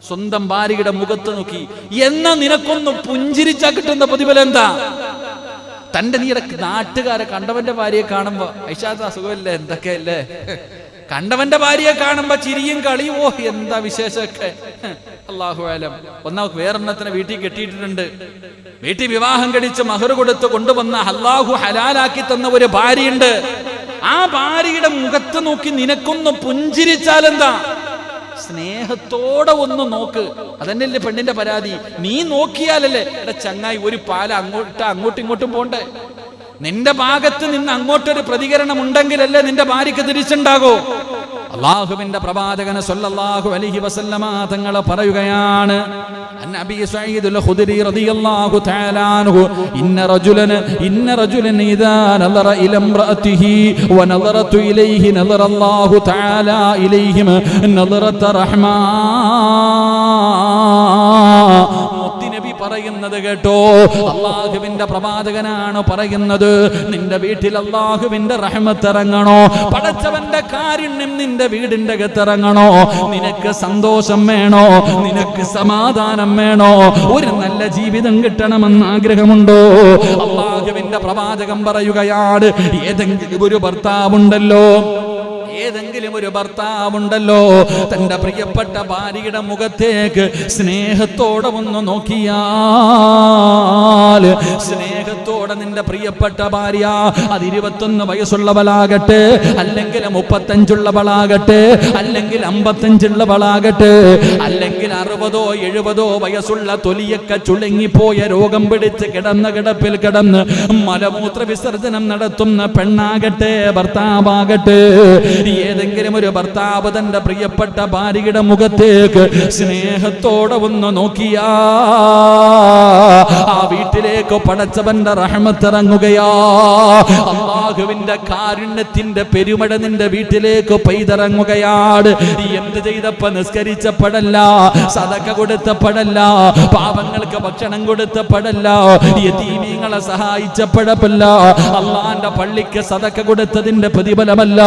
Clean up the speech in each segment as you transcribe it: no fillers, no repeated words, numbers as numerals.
സ്വന്തം ഭാര്യയുടെ മുഖത്ത് നോക്കി എന്നാ നിനക്കൊന്ന് പുഞ്ചിരിച്ചാ കിട്ടുന്ന പ്രതിഫലം എന്താ? തന്റെ നീടെ നാട്ടുകാരെ കണ്ടവന്റെ ഭാര്യയെ കാണുമ്പോ ഐഷാത്ത അസുഖമല്ലേ എന്തൊക്കെയല്ലേ, കണ്ടവന്റെ ഭാര്യയെ കാണുമ്പോ ചിരിയും കളിയും, ഓ എന്താ വിശേഷമൊക്കെ. അല്ലാഹു അലം. ഒന്നാമത് വേറെണ്ണത്തിനെ വീട്ടിൽ കെട്ടിയിട്ടുണ്ട്. വീട്ടിൽ വിവാഹം കഴിച്ച് മഹർ കൊടുത്ത് കൊണ്ടുവന്ന അല്ലാഹു ഹലാലാക്കി തന്ന ഒരു ഭാര്യയുണ്ട്. ആ ഭാര്യയുടെ മുഖത്ത് നോക്കി നിനക്കൊന്ന് പുഞ്ചിരിച്ചാലെന്താ? സ്നേഹത്തോടെ ഒന്ന് നോക്ക്. അതന്നെയല്ലേ പെണ്ണിന്റെ പരാതി. നീ നോക്കിയാലല്ലേ എടാ ചങ്ങായി ഒരു പാല അങ്ങോട്ടും ഇങ്ങോട്ടും പോണ്ടേ? നിന്റെ ഭാഗത്ത് നിന്ന് അങ്ങോട്ടൊരു പ്രതികരണം ഉണ്ടെങ്കിലല്ലേ നിന്റെ ഭാര്യക്ക് തിരിച്ചുണ്ടാകോ? അല്ലാഹുവിന്റെ പ്രവാചകൻ സല്ലല്ലാഹു അലൈഹി വസല്ലമ തങ്ങൾ പറയുകയാണ്, അന്നബി സഈദുൽ ഖുദരി റളിയല്ലാഹു തആല അൻഹു ഇന്ന റജുലൻ ഇദാ നദറ ഇല ഇംറഅതിഹി വനദറതു ഇലൈഹി നദറല്ലാഹു തആല ഇലൈഹിം നദറത റഹ്മാ. നബി പറയുന്നത് കേട്ടോ, അല്ലാഹുവിന്റെ പ്രവാചകനാണ് പറയുന്നത്. നിന്റെ വീട്ടിൽ അല്ലാഹുവിന്റെ റഹ്മത്ത് ഇറങ്ങണോ, പടച്ചവന്റെ കാരുണ്യം നിന്റെ വീടിന്റെ അകത്തിറങ്ങണോ, നിനക്ക് സന്തോഷം വേണോ, നിനക്ക് സമാധാനം വേണോ, ഒരു നല്ല ജീവിതം കിട്ടണമെന്ന് ആഗ്രഹമുണ്ടോ? അല്ലാഹുവിന്റെ പ്രവാചകൻ പറയുകയാണ്, ഏതെങ്കിലും ഒരു ഭർത്താവുണ്ടല്ലോ തന്റെ പ്രിയപ്പെട്ട ഭാര്യയുടെ മുഖത്തേക്ക് സ്നേഹത്തോടെ ഒന്ന് നോക്കിയാൽ, സ്നേഹത്തോടെ നിന്റെ പ്രിയപ്പെട്ട ഭാര്യ അത് 21 വയസ്സുള്ളവളാകട്ടെ, അല്ലെങ്കിൽ 35 അല്ലെങ്കിൽ 55 അല്ലെങ്കിൽ 60 70 വയസ്സുള്ള തൊലിയൊക്കെ ചുളുങ്ങിപ്പോയ രോഗം പിടിച്ച് കിടന്ന കിടപ്പിൽ കിടന്ന് മലമൂത്ര വിസർജനം നടത്തുന്ന പെണ്ണാകട്ടെ ഭർത്താവാകട്ടെ, ഏതെങ്കിലും ഒരു ഭർത്താവ് തന്റെ പ്രിയപ്പെട്ട ഭാര്യയുടെ മുഖത്തേക്ക് സ്നേഹത്തോടെ ഒന്ന് നോക്കിയാ ആ വീട്ടിലേക്ക് പടച്ചവന്റെ റഹ്മത്ത് ഇറങ്ങുകയാ. അല്ലാഹുവിന്റെ കാരുണ്യത്തിന്റെ പെരുമഴ നിന്റെ വീട്ടിലേക്ക് പെയ്തിറങ്ങുകയാണ്. എന്ത് ചെയ്തപ്പോ? നിസ്കരിച്ചപ്പോഴല്ല, സദഖ കൊടുത്തപ്പോഴല്ല, പാപങ്ങൾക്ക് ഭക്ഷണം കൊടുത്തപ്പോഴല്ല, യതീമീങ്ങളെ സഹായിച്ചപ്പോഴല്ല, അള്ളാന്റെ പള്ളിക്ക് സദഖ കൊടുത്തതിന്റെ പ്രതിഫലമല്ല,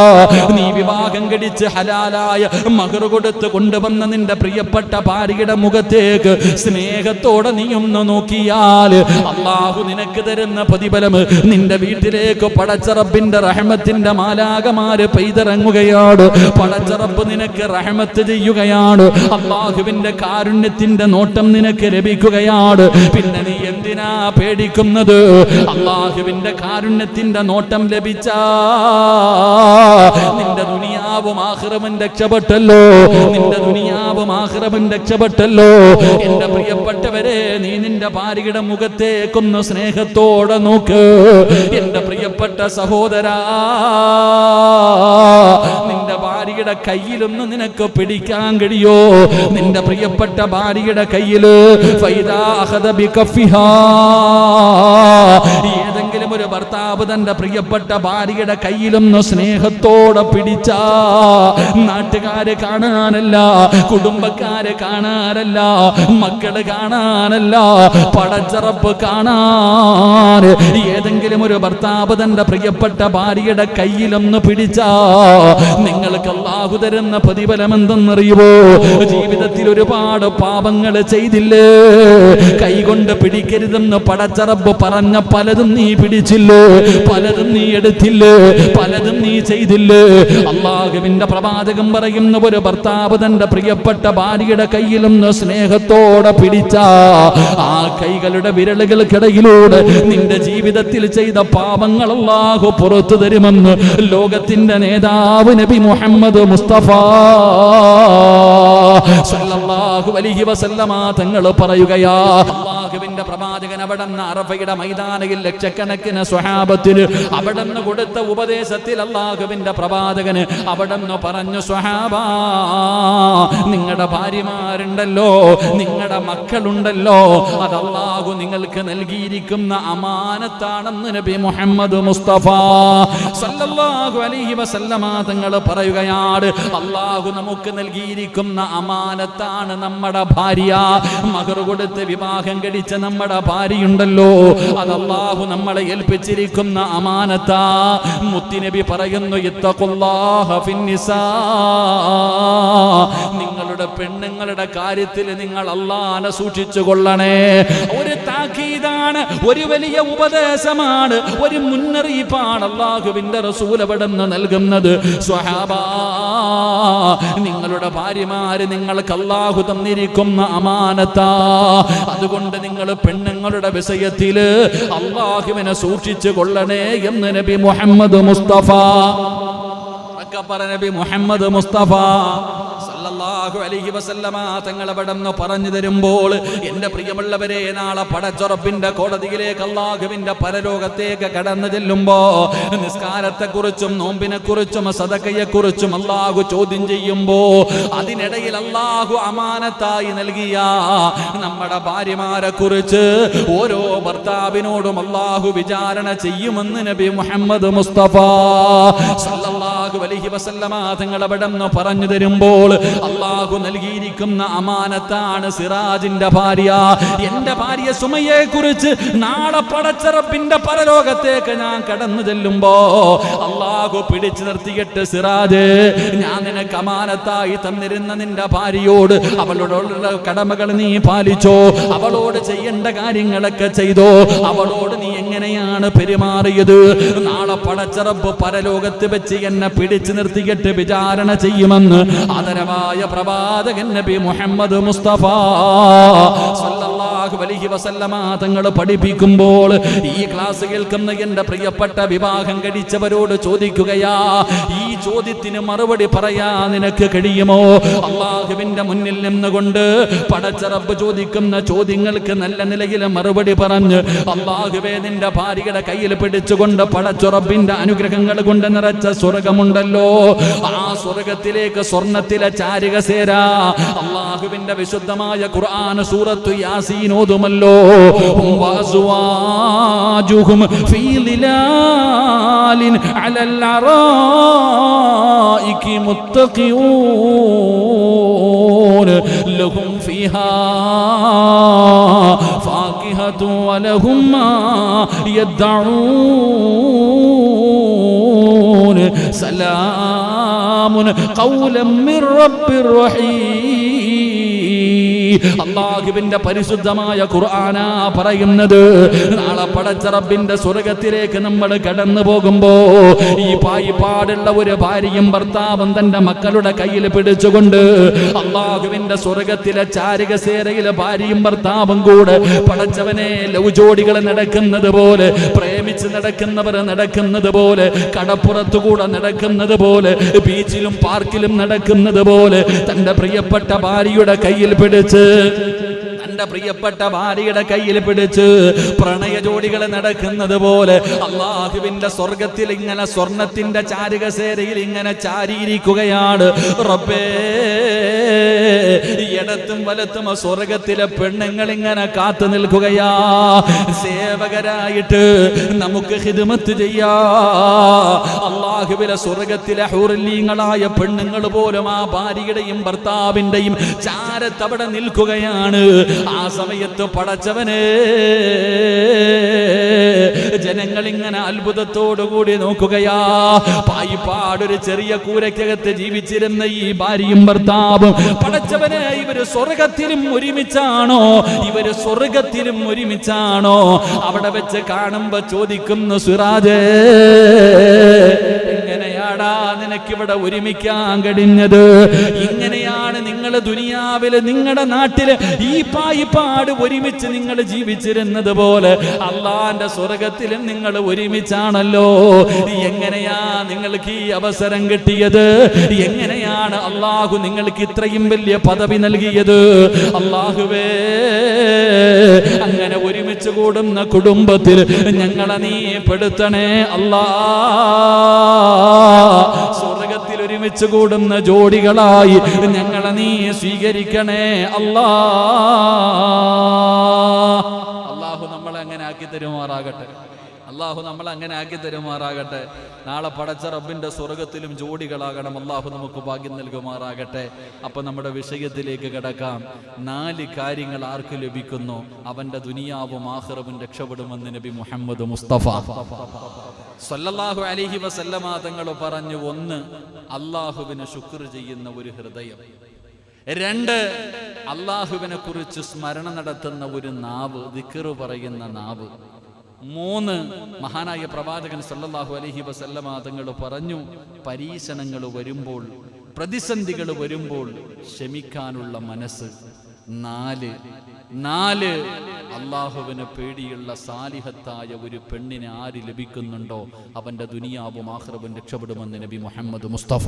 നീ വിവാഹം കഴിച്ച് ഹലാലായ മഹർ കൊടുത്ത് കൊണ്ടുവന്ന നിന്റെ പ്രിയപ്പെട്ട ഭാര്യയുടെ മുഖത്തേക്ക് സ്നേഹത്തോടെ നീ ഒന്ന് നോക്കിയാൽ അല്ലാഹു നിനക്ക് തരുന്ന പ്രതിഫലം നിന്റെ വീട്ടിലേക്ക് പടച്ചറബിന്റെ റഹ്മത്തിന്റെ മാലാകമാര് പെയ്തിറങ്ങുകയാണ്. പടച്ചറബ് നിനക്ക് റഹ്മത്ത് ചെയ്യുകയാണ്. അല്ലാഹുവിന്റെ കാരുണ്യത്തിന്റെ നോട്ടം നിനക്ക് ലഭിക്കുകയാണ്. പിന്നെ നീ എന്തിനാ പേടിക്കുന്നത്? അല്ലാഹുവിന്റെ കാരുണ്യത്തിന്റെ നോട്ടം ലഭിച്ചാ നിന്റെ ദുനിയാവും ആഖിറവും രക്ഷപ്പെട്ടല്ലോ, നിന്റെ ദുനിയാവും ആഖിറവും രക്ഷപ്പെട്ടല്ലോ. എന്റെ പ്രിയപ്പെട്ടവരെ, നീ നിന്റെ ഭാര്യയുടെ മുഖത്തേക്കൊന്ന് സ്നേഹത്തോടെ നോക്ക്. എന്റെ പ്രിയപ്പെട്ട സഹോദരാ, നിന്റെ ഭാര്യയുടെ കയ്യിലൊന്ന് നിനക്ക് പിടിക്കാൻ കഴിയോ? നിന്റെ പ്രിയപ്പെട്ട ഭാര്യയുടെ കയ്യില് ഫൈദാ അഖദ ബികഫിഹാ, ഏതെങ്കിലും ഒരു ഭർത്താവ് തന്റെ പ്രിയപ്പെട്ട ഭാര്യയുടെ കയ്യിലൊന്ന് സ്നേഹത്തോടെ പിടിച്ചാ നാട്ടുകാര് കാണാനല്ല, കുടുംബക്കാര് കാണാനല്ല, മക്കള് കാണാനല്ല, പടച്ചറപ്പ് കാണാൻ ഏതെങ്കിലും ഒരു ഭർത്താവ് തന്റെ പ്രിയപ്പെട്ട ഭാര്യയുടെ കയ്യിലൊന്ന് പിടിച്ചാ നിങ്ങൾക്ക് അല്ലാഹു തരുന്ന പ്രതിഫലം എന്തെന്നറിയുമോ? ജീവിതത്തിൽ ഒരുപാട് പാപങ്ങൾ ചെയ്തില്ലേ, കൈകൊണ്ട് പിടിക്കരുതെന്ന് പടച്ചറപ്പ് പറഞ്ഞ പലതും നീ പിടിച്ചില്ലേ, പലതും നീ എടുത്തില്ലേ, പലതും നീ ചെയ്തില്ലേ. അല്ലാഹുവിന്റെ പ്രവാചകൻ പറയുന്ന ഒരു ഭർത്താവ് തന്റെ പ്രിയപ്പെട്ട ഭാര്യയുടെ കയ്യിലൊന്ന് സ്നേഹത്തോടെ പിടിച്ചാ ആ കൈകളുടെ വിരലുകൾക്കിടയിലൂടെ നിന്റെ ജീവിതത്തിൽ ചെയ്ത പാപങ്ങൾ അല്ലാഹു പുറത്തു തരുമെന്ന് ലോകത്തിന്റെ നേതാവ് നബി മുഹമ്മദ് മുസ്തഫ സല്ലല്ലാഹു അലൈഹി വസല്ലമ തങ്ങൾ പറയുകയാ. അല്ലാഹുവിന്റെ പ്രവാചകൻ അവിടുന്ന് അറഫയുടെ മൈതാനയിൽ ലക്ഷക്കണക്കിന് സ്വഹാബത്തിന് അവിടുന്ന് കൊടുത്ത ഉപദേശത്തിൽ അല്ലാഹുവിന്റെ പ്രവാചകന് അവിടുന്ന് പറഞ്ഞു, സ്വഹാബാ, നിങ്ങളുടെ ഭാര്യമാരുണ്ടല്ലോ, നിങ്ങളുടെ മക്കളുണ്ടല്ലോ, അത് അല്ലാഹു നിങ്ങൾക്ക് നൽകിയിരിക്കുന്ന അമാനത്താണെന്ന് നബി മുഹമ്മദ് മുസ്തഫ സല്ലല്ലാഹു അലൈഹി വസല്ലമ തങ്ങൾ പറയുകയാണ്. അല്ലാഹു നമുക്ക് നൽകിയിരിക്കുന്ന അമാനത്താണ് നമ്മുടെ ഭാര്യ. മഹർ കൊടുത്ത് വിവാഹം കഴിച്ച പിടിച്ച നമ്മുടെ ഭാര്യയുണ്ടല്ലോ, അത് അല്ലാഹു നമ്മളെ ഏൽപ്പിച്ചിരിക്കുന്ന അമാനത്താ. മുത്തുനബി പറയുന്നു, ഇത്തഖുല്ലാഹ ഫിന്നിസാ, നിങ്ങളുടെ പെണ്ണുങ്ങളുടെ കാര്യത്തിൽ നിങ്ങൾ അല്ലാഹനെ സൂക്ഷിച്ചു കൊള്ളണേ. ഒരു താക്കീതാണ്, ഒരു വലിയ ഉപദേശമാണ്, ഒരു മുന്നറിയിപ്പാണ് അല്ലാഹുവിന്റെ റസൂൽ അവിടുന്ന് നൽകുന്നത്. സ്വഹാബാ, നിങ്ങളുടെ ഭാര്യമാര് നിങ്ങൾക്ക് അല്ലാഹു തന്നിരിക്കുന്ന അമാനത്താ. അതുകൊണ്ട് നിങ്ങൾ പെണ്ണുങ്ങളുടെ വിഷയത്തില് അല്ലാഹുവിനെ സൂക്ഷിച്ചു കൊള്ളണേ എന്ന് നബി മുഹമ്മദ് മുസ്തഫ, നബി മുഹമ്മദ് മുസ്തഫ സല്ലല്ലാഹു അലൈഹി വസല്ലമ തങ്ങൾ അവിടുന്ന് പറഞ്ഞു തരുമ്പോൾ, എന്റെ പ്രിയമുള്ളവരെ, നാളെ പടച്ചുറപ്പിന്റെ കോടതിയിലേക്ക് അല്ലാഹുവിന്റെ പരലോകത്തേക്ക് കടന്നു ചെല്ലുമ്പോ നിസ്കാരത്തെക്കുറിച്ചും നോമ്പിനെക്കുറിച്ചും സദഖയെക്കുറിച്ചും അല്ലാഹു ചോദ്യം ചെയ്യുമ്പോ, അതിനിടയിൽ അല്ലാഹു അമാനത്തായി നൽകിയ നമ്മുടെ ഭാര്യമാരെ കുറിച്ച് ഓരോ ഭർത്താവിനോടും അല്ലാഹു വിചാരണ ചെയ്യുമെന്ന് നബി മുഹമ്മദ് മുസ്തഫ സല്ലല്ലാഹു അലൈഹി വസല്ലമ തങ്ങൾ അവിടുന്ന് പറഞ്ഞു തരുമ്പോൾ, അല്ലാഹു നൽകിയിരിക്കുന്ന അമാനത്താണ് സിറാജിന്റെ ഭാര്യ. എന്റെ ഭാര്യ സുമയെ കുറിച്ച് നാളെ പടച്ചറപ്പിന്റെ പരലോകത്തേക്ക് ഞാൻ കടന്നു ചെല്ലുമ്പോ അല്ലാഹു പിടിച്ചു നിർത്തിയിട്ട്, സിറാജ്, ഞാൻ നിനക്ക് അമാനത്തായി തന്നിരുന്ന നിന്റെ ഭാര്യയോട് അവളോടുള്ള കടമകൾ നീ പാലിച്ചോ, അവളോട് ചെയ്യേണ്ട കാര്യങ്ങളൊക്കെ ചെയ്തോ, അവളോട് നീ എങ്ങനെയാണ് പെരുമാറിയത്? നാളെ പടച്ചറപ്പ് പരലോകത്ത് വെച്ച് എന്നെ പിടിച്ചു നിർത്തിയിട്ട് വിചാരണ ചെയ്യുമെന്ന് ആദരവായ പ്രവാചകൻ നബി മുഹമ്മദ് മുസ്തഫ സല്ലല്ലാഹു അലൈഹി വസല്ലമ തങ്ങൾ പഠിപ്പിക്കുമ്പോൾ, ഈ ക്ലാസ് കേൾക്കുന്ന എന്റെ പ്രിയപ്പെട്ട വിവാഹം കഴിച്ചവരോട് ചോദിക്കുകയാ, ഈ ചോദ്യത്തിന് മറുപടി പറയാ നിനക്ക് കഴിയുമോ? അല്ലാഹുവിന്റെ മുന്നിൽ നിന്നുകൊണ്ട് പടച്ച റബ്ബ് ചോദിക്കുന്ന ചോദ്യങ്ങൾക്ക് നല്ല നിലയിൽ മറുപടി പറഞ്ഞ്, അല്ലാഹുവേ, നിന്റെ ഭാര്യയുടെ കയ്യിൽ പിടിച്ചുകൊണ്ട് പടച്ച റബ്ബിന്റെ അനുഗ്രഹങ്ങൾ കൊണ്ട് നിറച്ച സ്വർഗമുണ്ടല്ലോ, ആ സ്വർഗത്തിലേക്ക് സ്വർണത്തിലെ ചാരിക സേരാ അല്ലാഹുവിന്റെ വിശുദ്ധമായ ഖുർആൻ സൂറത്തു യാസീൻ ഓതുമല്ലോ, വഅസ്വാജുഹും ഫീ ളിലാലിൻ അലൽ അറായികി മുത്തഖിഊൻ ലഹും ഫീഹാ ഫാകിഹതു വലഹും മാ യദ്ദഊൻ സലാമുൻ ഖൗലൻ മിർ റബ്ബിർ റഹീം. അല്ലാഹുവിന്റെ പരിശുദ്ധമായ ഖുർആനാ പറയുന്നത്, നാളെ പടച്ച റബ്ബിന്റെ സ്വർഗത്തിലേക്ക് നമ്മൾ കടന്നു പോകുമ്പോ ഈ പായിപ്പാടുള്ള ഒരു ഭാര്യയും ഭർത്താവും തന്റെ മക്കളുടെ കയ്യിൽ പിടിച്ചുകൊണ്ട് അല്ലാഹുവിന്റെ സ്വർഗത്തിലെ ചാരികസേരയിലെ ഭാര്യയും ഭർത്താവും കൂടെ പടച്ചവനെ ലവ് ജോഡികൾ നടക്കുന്നത് പോലെ, പ്രേമിച്ച് നടക്കുന്നവർ നടക്കുന്നത് പോലെ, കടപ്പുറത്തുകൂടെ നടക്കുന്നത് പോലെ, ബീച്ചിലും പാർക്കിലും നടക്കുന്നത് പോലെ തന്റെ പ്രിയപ്പെട്ട ഭാര്യയുടെ കയ്യിൽ പിടിച്ച്, തന്റെ പ്രിയപ്പെട്ട ഭാര്യയുടെ കയ്യിൽ പിടിച്ച് പ്രണയ ജോഡികൾ നടക്കുന്നത് പോലെ അല്ലാഹുവിന്റെ സ്വർഗത്തിൽ ഇങ്ങനെ സ്വർണത്തിന്റെ ചാരുകസേരയിൽ ഇങ്ങനെ ചാരിയിരിക്കുകയാണ്. റബ്ബേ, ഇടത്തും വലത്തും സ്വർഗത്തിലെ പെണ്ണുങ്ങൾ ഇങ്ങനെ കാത്തു നിൽക്കുകയാ, സേവകരായിട്ട് നമുക്ക് ഖിദ്മത്ത് ചെയ്യാ. അല്ലാഹുവിലെ സ്വർഗത്തിലെ ഹൂറില്ലീങ്ങളായ പെണ്ണുങ്ങൾ പോലും ആ ഭാര്യയുടെയും ഭർത്താവിന്റെയും ചാരത്തവിടെ നിൽക്കുകയാണ്. ആ സമയത്ത് പടച്ചവനെ, ജനങ്ങൾ ഇങ്ങനെ അത്ഭുതത്തോടുകൂടി നോക്കുകയാ. പായിപ്പാടൊരു ചെറിയ കൂരയ്ക്കകത്ത് ജീവിച്ചിരുന്ന ഈ ഭാര്യയും ഭർത്താവും പടച്ചവനെ, ഇവര് സ്വർഗത്തിലും ഒരുമിച്ചാണോ? ഇവര് സ്വർഗത്തിലും ഒരുമിച്ചാണോ? അവിടെ വെച്ച് കാണുമ്പോ ചോദിക്കുന്നു, സിറാജേ, എങ്ങനെയാടാ നിനക്കിവിടെ ഒരുമിക്കാൻ കഴിഞ്ഞത്? ഇങ്ങനെയാണ് നിങ്ങൾ ദുനിയാവില് നിങ്ങളുടെ നാട്ടില് ഈ പായിപ്പാട് ഒരുമിച്ച് നിങ്ങൾ ജീവിച്ചിരുന്നത് പോലെ അള്ളാന്റെ സ്വർഗത്തിലും നിങ്ങൾ ഒരുമിച്ചാണല്ലോ. എങ്ങനെയാ നിങ്ങൾക്ക് ഈ അവസരം കിട്ടിയത്? എങ്ങനെയാണ് അള്ളാഹു നിങ്ങൾക്ക് ഇത്രയും വലിയ പദവി നൽകിയത്? അള്ളാഹുവേ, അങ്ങനെ ഒരുമിച്ച് കൂടുന്ന കുടുംബത്തിൽ ഞങ്ങളെ നീ പെടുത്തണേ അല്ലാ. സ്വർഗത്തിൽ ഒരുമിച്ച് കൂടുന്ന ജോഡികളായി ഞങ്ങളെ നീ സ്വീകരിക്കണേ അല്ലാ. അള്ളാഹു നമ്മളെ അങ്ങനെ ആക്കി തരുമാറാകട്ടെ. അള്ളാഹു നമ്മൾ അങ്ങനെ ആക്കി തരുമാറാകട്ടെ. നാളെ പടച്ച റബ്ബിന്റെ സ്വർഗത്തിലും ജോഡികളാകണം. അള്ളാഹു നമുക്ക് ഭാഗ്യം നൽകുമാറാകട്ടെ. അപ്പൊ നമ്മുടെ വിഷയത്തിലേക്ക് കിടക്കാം. 4 കാര്യങ്ങൾ ആർക്ക് ലഭിക്കുന്നു അവന്റെ ദുനിയാവും ആഖിറവും രക്ഷപ്പെടുമെന്ന് നബി മുഹമ്മദ് മുസ്തഫ സല്ലല്ലാഹു അലൈഹി വസല്ലമ തങ്ങൾ പറഞ്ഞു. 1, അള്ളാഹുവിന് ശുക്ർ ചെയ്യുന്ന ഒരു ഹൃദയം. 2, അള്ളാഹുവിനെ കുറിച്ച് സ്മരണ നടത്തുന്ന ഒരു നാവ്, ദിക്ർ പറയുന്ന നാവ്. 3, മഹാനായ പ്രവാചകൻ സല്ലല്ലാഹു അലൈഹി വസല്ലമ തങ്ങൾ പറഞ്ഞു, പരീക്ഷണങ്ങൾ വരുമ്പോൾ, പ്രതിസന്ധികൾ വരുമ്പോൾ ക്ഷമിക്കാനുള്ള മനസ്സ്. 4, അള്ളാഹുവിന് പേടിയുള്ള സാലിഹത്തായ ഒരു പെണ്ണിനെ ആര് ലഭിക്കുന്നുണ്ടോ അവന്റെ ദുനിയാവും ആഖിറവും രക്ഷപ്പെടുമെന്ന് നബി മുഹമ്മദ് മുസ്തഫ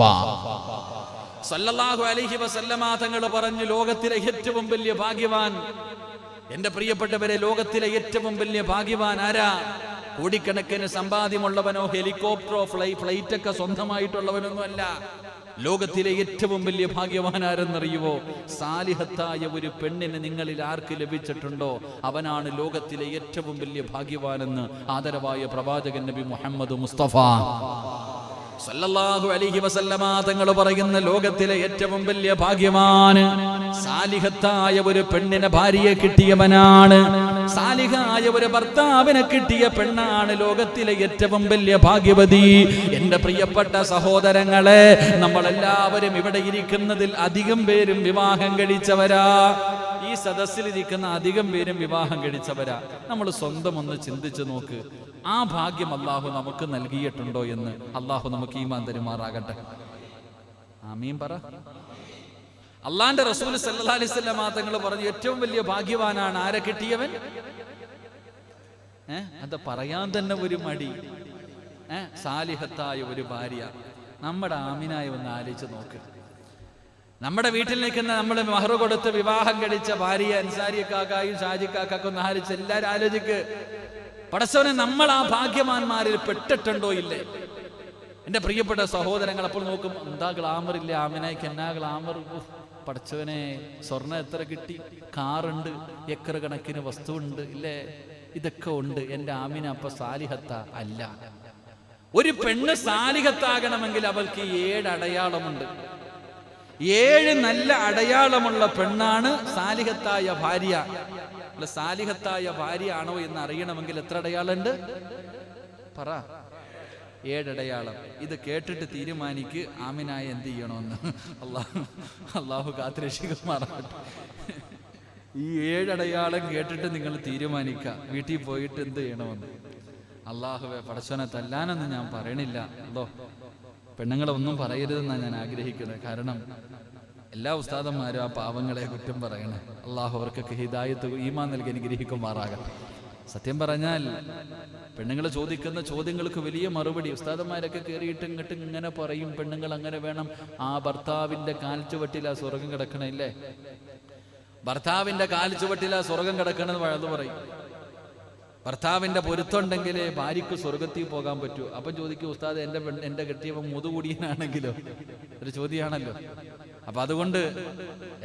സല്ലല്ലാഹു അലൈഹി വസല്ലമ തങ്ങൾ പറഞ്ഞു, ലോകത്തിലെ ഏറ്റവും വലിയ ഭാഗ്യവാൻ, എന്റെ പ്രിയപ്പെട്ടവരെ, ലോകത്തിലെ ഏറ്റവും വലിയ ഭാഗ്യവാൻ ആരാ? കോടിക്കണക്കിന് സമ്പാദ്യമുള്ളവനോ ഹെലികോപ്റ്ററോ ഫ്ലൈറ്റൊക്കെ സ്വന്തമായിട്ടുള്ളവനൊന്നും അല്ല. ലോകത്തിലെ ഏറ്റവും വലിയ ഭാഗ്യവാൻ ആരെന്നറിയുവോ? സാലിഹത്തായ ഒരു പെണ്ണിന് നിങ്ങളിൽ ആർക്ക് ലഭിച്ചിട്ടുണ്ടോ അവനാണ് ലോകത്തിലെ ഏറ്റവും വലിയ ഭാഗ്യവാനെന്ന് ആദരവായ പ്രവാചകൻ നബി മുഹമ്മദ് മുസ്തഫ സല്ലല്ലാഹു അലൈഹി വസല്ലമ തങ്ങൾ പറയുന്ന ലോകത്തിലെ ഏറ്റവും വലിയ ഭാഗ്യവാൻ സാലിഹത്തായ ഒരു പെണ്ണിനെ ഭാര്യയെ കിട്ടിയവനാണ്. സാലിഹായ ഒരു ഭർത്താവിനെ കിട്ടിയ പെണ്ണാണ് ലോകത്തിലെ ഏറ്റവും വലിയ ഭാഗ്യവതി. എന്റെ പ്രിയപ്പെട്ട സഹോദരങ്ങളെ, നമ്മളെല്ലാവരും ഇവിടെ ഇരിക്കുന്നതിൽ അധികം പേരും വിവാഹം കഴിച്ചവരാ. ഈ സദസ്സിലിരിക്കുന്ന അധികം പേരും വിവാഹം കഴിച്ചവരാ. നമ്മൾ സ്വന്തം ഒന്ന് ചിന്തിച്ചു നോക്ക്. ആ ഭാഗ്യം അള്ളാഹു നമുക്ക് നൽകിയിട്ടുണ്ടോ എന്ന്. അള്ളാഹു നമുക്ക് ഈമാൻ തരുമാറാകട്ടെ. ആമീൻ പറ. അള്ളാന്റെ റസൂൽ സല്ലല്ലാഹു അലൈഹി വസല്ലം തങ്ങൾ പറഞ്ഞു, ഏറ്റവും വലിയ ഭാഗ്യവാനാണ് ആരെ കിട്ടിയവൻ. അത് പറയാൻ തന്നെ ഒരു മടി. സാലിഹത്തായ ഒരു ഭാര്യ. നമ്മുടെ ആമിനായി ഒന്ന് ആലോചിച്ച് നോക്ക്. നമ്മുടെ വീട്ടിൽ നിൽക്കുന്ന നമ്മൾ മഹർ കൊടുത്ത് വിവാഹം കഴിച്ച ഭാര്യ അൻസാരിക്കാക്കായും ഷാജിക്കാക്കൊക്കെ ഒന്ന് ആലോചിച്ച് എല്ലാവരും ആലോചിക്ക്. പടച്ചവനെ, നമ്മൾ ആ ഭാഗ്യവാന്മാരിൽ പെട്ടിട്ടുണ്ടോ ഇല്ലേ? എന്റെ പ്രിയപ്പെട്ട സഹോദരങ്ങൾ, അപ്പോൾ നോക്കും, എന്താ ഗ്ലാമർ ഇല്ല ആമിനായിക്ക്, എന്നാ ഗ്ലാമർ. പടച്ചവനെ, സ്വർണ്ണം എത്ര കിട്ടി, കാറുണ്ട്, ഏക്കർ കണക്കിന് വസ്തുവുണ്ട്, ഇല്ലേ? ഇതൊക്കെ ഉണ്ട്. എന്റെ ആമിന അപ്പൊ സാലിഹത്ത അല്ല. ഒരു പെണ്ണ് സാലിഹത്താകണമെങ്കിൽ അവൾക്ക് 7 അടയാളമുണ്ട്. 7 നല്ല അടയാളമുള്ള പെണ്ണാണ് സാലിഹത്തായ ഭാര്യ. അല്ല, സാലിഹത്തായ ഭാര്യ ആണോ എന്ന് അറിയണമെങ്കിൽ എത്ര അടയാളുണ്ട് പറ? 7 അടയാളം. ഇത് കേട്ടിട്ട് തീരുമാനിക്ക് ആമിനായ എന്ത് ചെയ്യണമെന്ന്. അള്ളാഹു കാത്തുരക്ഷിക്കുമാറാകട്ടെ. ഈ 7 അടയാളം കേട്ടിട്ട് നിങ്ങൾ തീരുമാനിക്കുക വീട്ടിൽ പോയിട്ട് എന്ത് ചെയ്യണമെന്ന്. അള്ളാഹുവെ, പടച്ചോനെ തല്ലാനൊന്നും ഞാൻ പറയണില്ല. പെണ്ണുങ്ങളെ ഒന്നും പറയരുതെന്നാണ് ഞാൻ ആഗ്രഹിക്കുന്നത്. കാരണം എല്ലാ ഉസ്താദന്മാരും ആ പാവങ്ങളെ കുറ്റം പറയണേ. അള്ളാഹു അവർക്കൊക്കെ ഹിദായത്ത് ഈമാൻ നൽകി അനുഗ്രഹിക്കുമാറാകട്ടെ. സത്യം പറഞ്ഞാൽ പെണ്ണുങ്ങൾ ചോദിക്കുന്ന ചോദ്യങ്ങൾക്ക് വലിയ മറുപടി ഉസ്താദന്മാരൊക്കെ കയറിയിട്ട് ഇങ്ങോട്ട് ഇങ്ങനെ പറയും, പെണ്ണുങ്ങൾ അങ്ങനെ വേണം. ആ ഭർത്താവിന്റെ കാൽച്ചുവട്ടിലാ സ്വർഗം കിടക്കണില്ലേ? ഭർത്താവിന്റെ കാൽച്ചുവട്ടിലാ സ്വർഗം കിടക്കണമെന്ന് വഴുതു പറയും. ഭർത്താവിന്റെ പൊരുത്തുണ്ടെങ്കിലേ ഭാര്യയ്ക്ക് സ്വർഗത്തിൽ പോകാൻ പറ്റൂ. അപ്പം ചോദിക്കും, ഉസ്താദ് എന്റെ കെട്ടിയവൻ മുതുകൂടിയനാണെങ്കിലോ? ഒരു ചോദ്യമാണല്ലോ. അപ്പൊ അതുകൊണ്ട്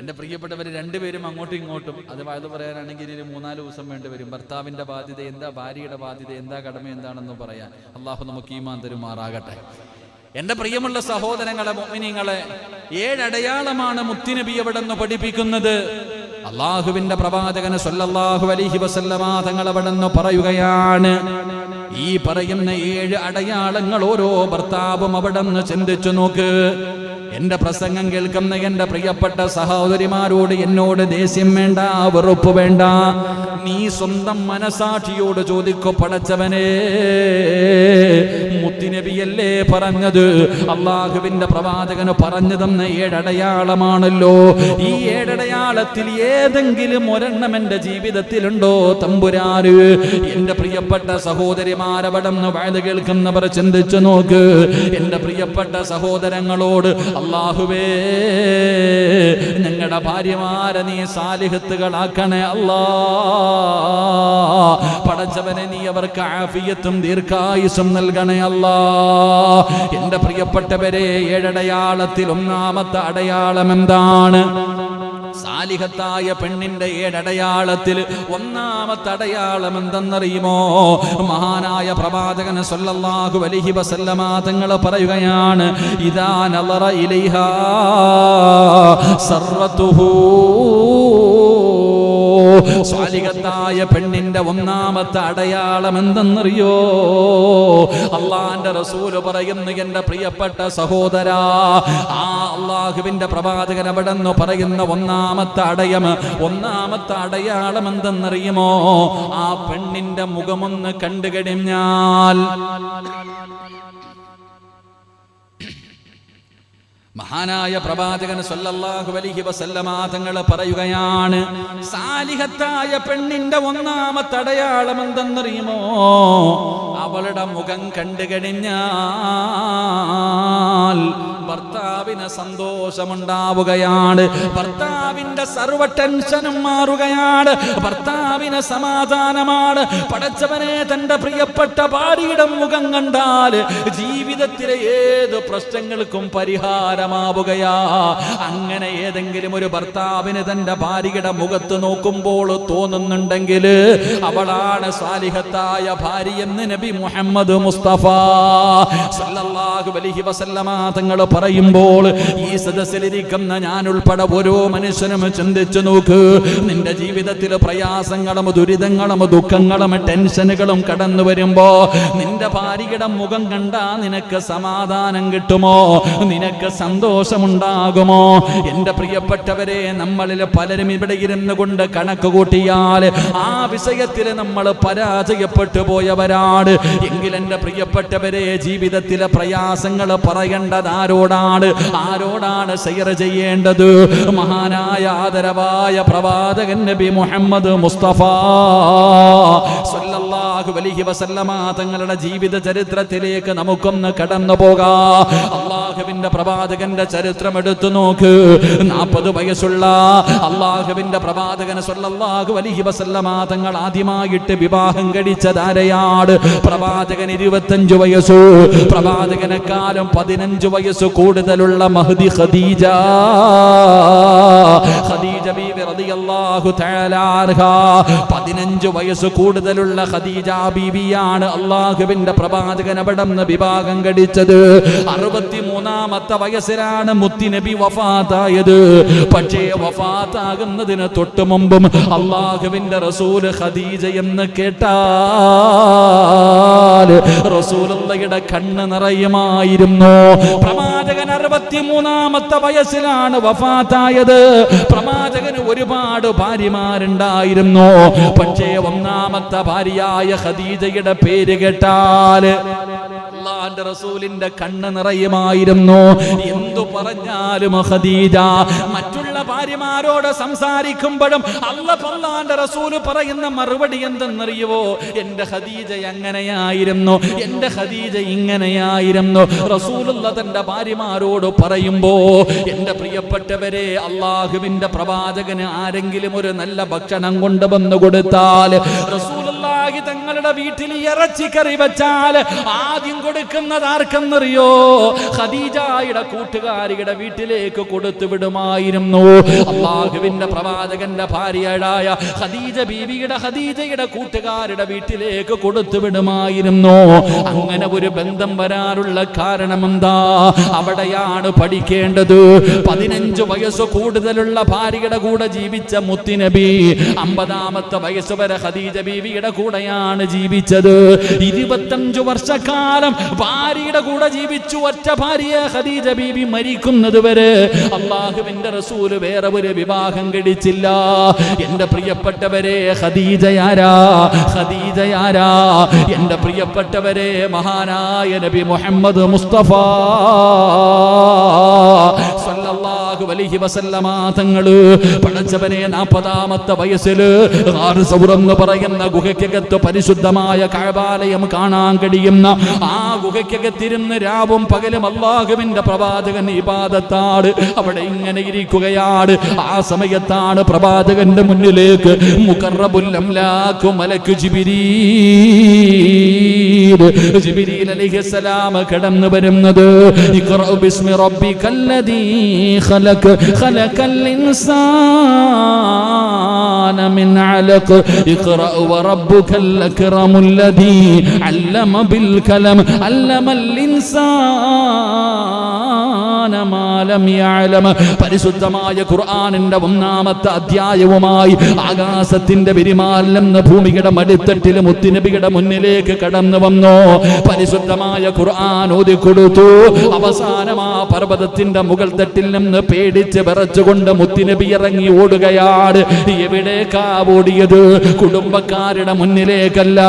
എന്റെ പ്രിയപ്പെട്ടവർ, 2 പേരും അങ്ങോട്ടും ഇങ്ങോട്ടും അത് വഴുതു പറയാനാണെങ്കിൽ 3-4 ദിവസം വേണ്ടി വരും. ഭർത്താവിന്റെ ബാധ്യത എന്താ, ഭാര്യയുടെ ബാധ്യത എന്താ, കടമ എന്താണെന്ന് പറയാൻ. അള്ളാഹു നമുക്ക് ഈമാൻ തരുമാറാകട്ടെ. എന്റെ പ്രിയമുള്ള സഹോദരങ്ങളെ, മുഅ്മിനീങ്ങളെ, 7 അടയാളമാണ് മുത്തുനബി എവിടെന്ന് പഠിപ്പിക്കുന്നത്. അള്ളാഹുവിന്റെ പ്രവാചകൻ സല്ലല്ലാഹു അലൈഹി വസല്ലമ തങ്ങൾ എവിടെന്ന് പറയുകയാണ്. ഈ പറയുന്ന 7 അടയാളങ്ങൾ ഓരോ ഭർത്താവും അവിടെന്ന് ചിന്തിച്ചു നോക്ക്. എന്റെ പ്രസംഗം കേൾക്കുന്ന എന്റെ പ്രിയപ്പെട്ട സഹോദരിമാരോട് എന്നോട് ദേഷ്യം വേണ്ട, വെറുപ്പ് വേണ്ട. നീ സ്വന്തം മനസാക്ഷിയോട് ചോദിക്കോ, പടച്ചവനെ, മുത്തുനബിയല്ലേ പറഞ്ഞത്, അള്ളാഹുവിന്റെ പ്രവാചകന് പറഞ്ഞു തന്ന 7 അടയാളമാണല്ലോ. ഈ 7 അടയാളത്തിൽ ഏതെങ്കിലും ഒരെണ്ണം എന്റെ ജീവിതത്തിലുണ്ടോ തമ്പുരാന്? എന്റെ പ്രിയപ്പെട്ട സഹോദരിമാരവിടെന്ന് വയത് കേൾക്കുന്നവർ ചിന്തിച്ചു നോക്ക്. എന്റെ പ്രിയപ്പെട്ട സഹോദരങ്ങളോട്, അല്ലാഹുവേ, ഞങ്ങളുടെ ഭാര്യമാരെ നീ സാലിഹത്തുകളാക്കണേ അല്ലാ. പടച്ചവനെ, നീ അവർക്ക് ആഫിയത്തും ദീർഘായുസ്സും നൽകണേ അല്ലാ. എന്റെ പ്രിയപ്പെട്ടവരെ, 7 അടയാളത്തിൽ ഒന്നാമത്തെ അടയാളം എന്താണ്? സാലിഹത്തായ പെണ്ണിന്റെ 7 അടയാളത്തിൽ ഒന്നാമത്തെ അടയാളം എന്തെന്നറിയുമോ? മഹാനായ പ്രവാചകൻ സല്ലല്ലാഹു അലൈഹി വസല്ലമ തങ്ങൾ പറയുകയാണ്, ഇദാ നളറ ഇലൈഹാ സർറതുഹു. സാലിഹത്തായ പെണ്ണിന്റെ ഒന്നാമത്തെ അടയാളം എന്തെന്നറിയോ? അള്ളാന്റെ റസൂല് പറയുന്നു, എന്റെ പ്രിയപ്പെട്ട സഹോദരാ, ആ അള്ളാഹുവിന്റെ പ്രവാചകൻ അവിടെ നിന്ന് പറയുന്ന ഒന്നാമത്തെ അടയാളം എന്തെന്നറിയുമോ? ആ പെണ്ണിന്റെ മുഖമൊന്ന് കണ്ടു കഴിഞ്ഞാൽ മഹാനായ പ്രവാചകൻ സല്ലല്ലാഹു അലൈഹി വസല്ലമ തങ്ങൾ പറയുകയാണ്, സാലിഹത്തായ പെണ്ണിന്റെ ഒന്നാമത്തെ അടയാളം എന്തെന്നറിയുമോ? അവളുടെ മുഖം കണ്ടു കഴിഞ്ഞാൽ ഭർത്താവിന് സന്തോഷമുണ്ടാവുകയാണ്, ഭർത്താവിന്റെ സർവ ടെൻഷനും മാറുകയാണ്, ഭർത്താവിന് സമാധാനമാണ്. പടച്ചവനെ, തന്റെ പ്രിയപ്പെട്ട ഭാര്യയുടെ മുഖം കണ്ടാൽ ജീവിതത്തിലെ ഏത് പ്രശ്നങ്ങൾക്കും പരിഹാരമാവുകയാ. അങ്ങനെ ഏതെങ്കിലും ഒരു ഭർത്താവിന് തന്റെ ഭാര്യയുടെ മുഖത്ത് നോക്കുമ്പോൾ തോന്നുന്നുണ്ടെങ്കിൽ അവളാണ് സാലിഹത്തായ ഭാര്യ എന്ന് നബി മുഹമ്മദ് മുസ്തഫ സല്ലല്ലാഹു അലൈഹി വസല്ലമ തങ്ങൾ പറയുമ്പോൾ ഈ സദസ്സിലിരിക്കുന്ന ഞാൻ ഉൾപ്പെടെ ഓരോ മനുഷ്യനും ചിന്തിച്ചു നോക്ക്. നിന്റെ ജീവിതത്തിൽ പ്രയാസങ്ങളും ദുരിതങ്ങളും ദുഃഖങ്ങളും ടെൻഷനുകളും കടന്നു വരുമ്പോ നിന്റെ ഭാര്യയുടെ മുഖം കണ്ടാ നിനക്ക് സമാധാനം കിട്ടുമോ? നിനക്ക് സന്തോഷമുണ്ടാകുമോ? എന്റെ പ്രിയപ്പെട്ടവരെ, നമ്മളിൽ പലരും ഇവിടെ ഇരുന്നു കൊണ്ട് കണക്ക് കൂട്ടിയാൽ ആ വിഷയത്തിൽ നമ്മൾ പരാജയപ്പെട്ടു പോയവരാണ്. എങ്കിൽ എന്റെ പ്രിയപ്പെട്ടവരെ, ജീവിതത്തിലെ പ്രയാസങ്ങൾ പറയേണ്ടത് ആരോടാണ് ഷെയർ ചെയ്യേണ്ടത്? മഹാനായ ആദരവായ പ്രവാചകൻ നബി മുഹമ്മദ് മുസ്തഫ സല്ലല്ലാഹു അലൈഹി വസല്ലമ തങ്ങളുടെ ജീവിത ചരിത്രത്തിലേക്ക് നമുക്കൊന്ന് കടന്നു പോകാം. അള്ളാഹുവിന്റെ പ്രവാചകന്റെ ചരിത്രം എടുത്തു നോക്ക്. 40 വയസ്സുള്ള അള്ളാഹുവിന്റെ പ്രവാചകൻ സല്ലല്ലാഹു അലൈഹി വസല്ലമ തങ്ങൾ ആദ്യമായിട്ട് വിവാഹം കഴിച്ചതാരെയാണ്? പ്രവാചകൻ 25 വയസ്സ്, പ്രവാചകനെക്കാളും 15 വയസ്സ് കൂടുതലുള്ള മഹദി ഖദീജ ബീവി റളിയല്ലാഹു തആല അൻഹാ. 15 വയസ്സ് കൂടുതലുള്ള ഖദീജ ബീവിയാണ് അള്ളാഹുവിന്റെ പ്രവാചകൻ അവിടെ നിന്ന് വിവാഹം കഴിച്ചത്. 63ാമത്തെ വയസ്സിലാണ് മുത്തുനബി വഫാത്തായത്. പക്ഷേ വഫാത്താകുന്നതിന് തൊട്ട് മുമ്പും അള്ളാഹുവിന്റെ റസൂൽ ഖദീജ എന്ന് കേട്ടാൽ റസൂലുള്ളാഹിയുടെ കണ്ണ് നിറയുമായിരുന്നു. പ്രവാചകൻ 63ാമത്തെ വയസ്സിലാണ് വഫാത്തായത്. പ്രവാചകന് ഒരുപാട് ഭാര്യമാരുണ്ടായിരുന്നു. പക്ഷേ ഒന്നാമത്തെ ഭാര്യയായ ഖദീജയുടെ പേര് കേട്ടാൽ അല്ലാഹുവിന്റെ റസൂലിന്റെ കണ്ണ് നിറയുമായിരുന്നു. എന്തു പറഞ്ഞാലും ഖദീജ. മറ്റുള്ള ഭാര്യമാരോട് സംസാരിക്കുമ്പോഴും അല്ലാഹുവിന്റെ റസൂൽ പറയുന്ന മറുപടി എന്തെന്നറിയുവോ? എന്റെ ഖദീജ അങ്ങനെയായിരുന്നു, എന്റെ ഖദീജ ഇങ്ങനെയായിരുന്നു. റസൂലുള്ളാഹി തന്റെ ഭാര്യമാരോട് പറയുമ്പോ, എന്റെ പ്രിയപ്പെട്ടവരെ, അള്ളാഹുവിന്റെ പ്രവാചകന് ആരെങ്കിലും ഒരു നല്ല ഭക്ഷണം കൊണ്ടുവന്നു കൊടുത്താൽ, റസൂലുള്ളാഹി തങ്ങളുടെ വീട്ടിൽ ഇറച്ചിക്കറി വെച്ചാൽ ആദ്യം കൊടുക്കുന്നത് ആർക്കെന്നറിയോ? ഖദീജയുടെ കൂട്ടുകാരിയുടെ വീട്ടിലേക്ക് കൊടുത്തു വിടുമായിരുന്നു. അള്ളാഹുവിന്റെ പ്രവാചകന്റെ ഭാര്യയായ ഖദീജയുടെ കൂട്ടുകാരുടെ വീട്ടിലേക്ക് കൊടുത്തു വിടുമായിരുന്നു. അങ്ങനെ ഒരു ബന്ധം വരാനുള്ള കാരണം എന്താ? അവിടെയാണ് പഠിക്കേണ്ടത്. 15 വയസ്സ് കൂടുതലുള്ള ഭാര്യയുടെ കൂടെ ജീവിച്ച മുത്തുനബി 50ാമത്തെ വയസ്സ് വരെ ഖദീജ ബീവിയുടെ കൂടെയാണ് ജീവിച്ചത്. 25 വർഷക്കാലം ഭാര്യയുടെ കൂടെ ജീവിച്ചു. ഒറ്റ ഭാര്യ ഖദീജ ബീവി മരിക്കുന്നത് വരെ അള്ളാഹുവിന്റെ റസൂല് വേറെ ഒരു വിവാഹം കഴിച്ചില്ല. എന്റെ പ്രിയപ്പെട്ടവരെ, ഖദീജയാരാ? എന്റെ പ്രിയപ്പെട്ടവരെ, മഹാനായ നബി മുഹമ്മദ് മുസ്തഫ സല്ലല്ലാഹു അലൈഹി വസല്ലമ തങ്ങള് പടച്ചവനെ 40ാമത്തെ വയസ്സിൽ ഗാർ സൗർ എന്ന് പറയുന്ന ഗുഹയ്ക്കകത്ത് പരിശുദ്ധമായ കഅബാലയം കാണാൻ കഴിയുന്ന ആ ഗുഹയ്ക്കകത്തിരുന്ന് രാവും പകലും അല്ലാഹുവിന്റെ പ്രവാചകൻ ഇബാദത്താണ്. അവിടെ ഇങ്ങനെ ഇരിക്കുകയാണ്. ആ സമയത്താണ് പ്രവാചകന്റെ മുന്നിലേക്ക് മുഖറബുൽ അംലാഖു മലക്ക് ജിബ്രീൽ അലൈഹിസ്സലാം കടന്നു വരുന്നത്. ഇഖ്റ ബിസ്മി റബ്ബിക്കല്ലദീ ഖലഖ് فلك خلق الإنسان من علق اقرأ وربك الأكرم الذي علم بالقلم علم الإنسان ما لم يعلم. പരിശുദ്ധമായ ഖുർആനിന്റെ ഒന്നാമത്തെ അധ്യായവുമായി ആകാശത്തിന്റെ വിരിമാലം ഭൂമിയുടെ മടിത്തട്ടിൽ മുത്തുനബിയുടെ മുന്നിലേക്ക് കടന്നു വന്നു. പരിശുദ്ധമായ ഖുർആൻ ഓതിക്കൊടുത്തു. അവസാനം ആ പർവ്വതത്തിന്റെ മുകൾ തട്ടിൽ നിന്ന് പേടിച്ച് വിറച്ചുകൊണ്ട് മുത്തുനബി ഇറങ്ങി ഓടുകയാണ്. എവിടേക്കാ ഓടിയത്? കുടുംബക്കാരുടെ മുന്നിലേക്കല്ല.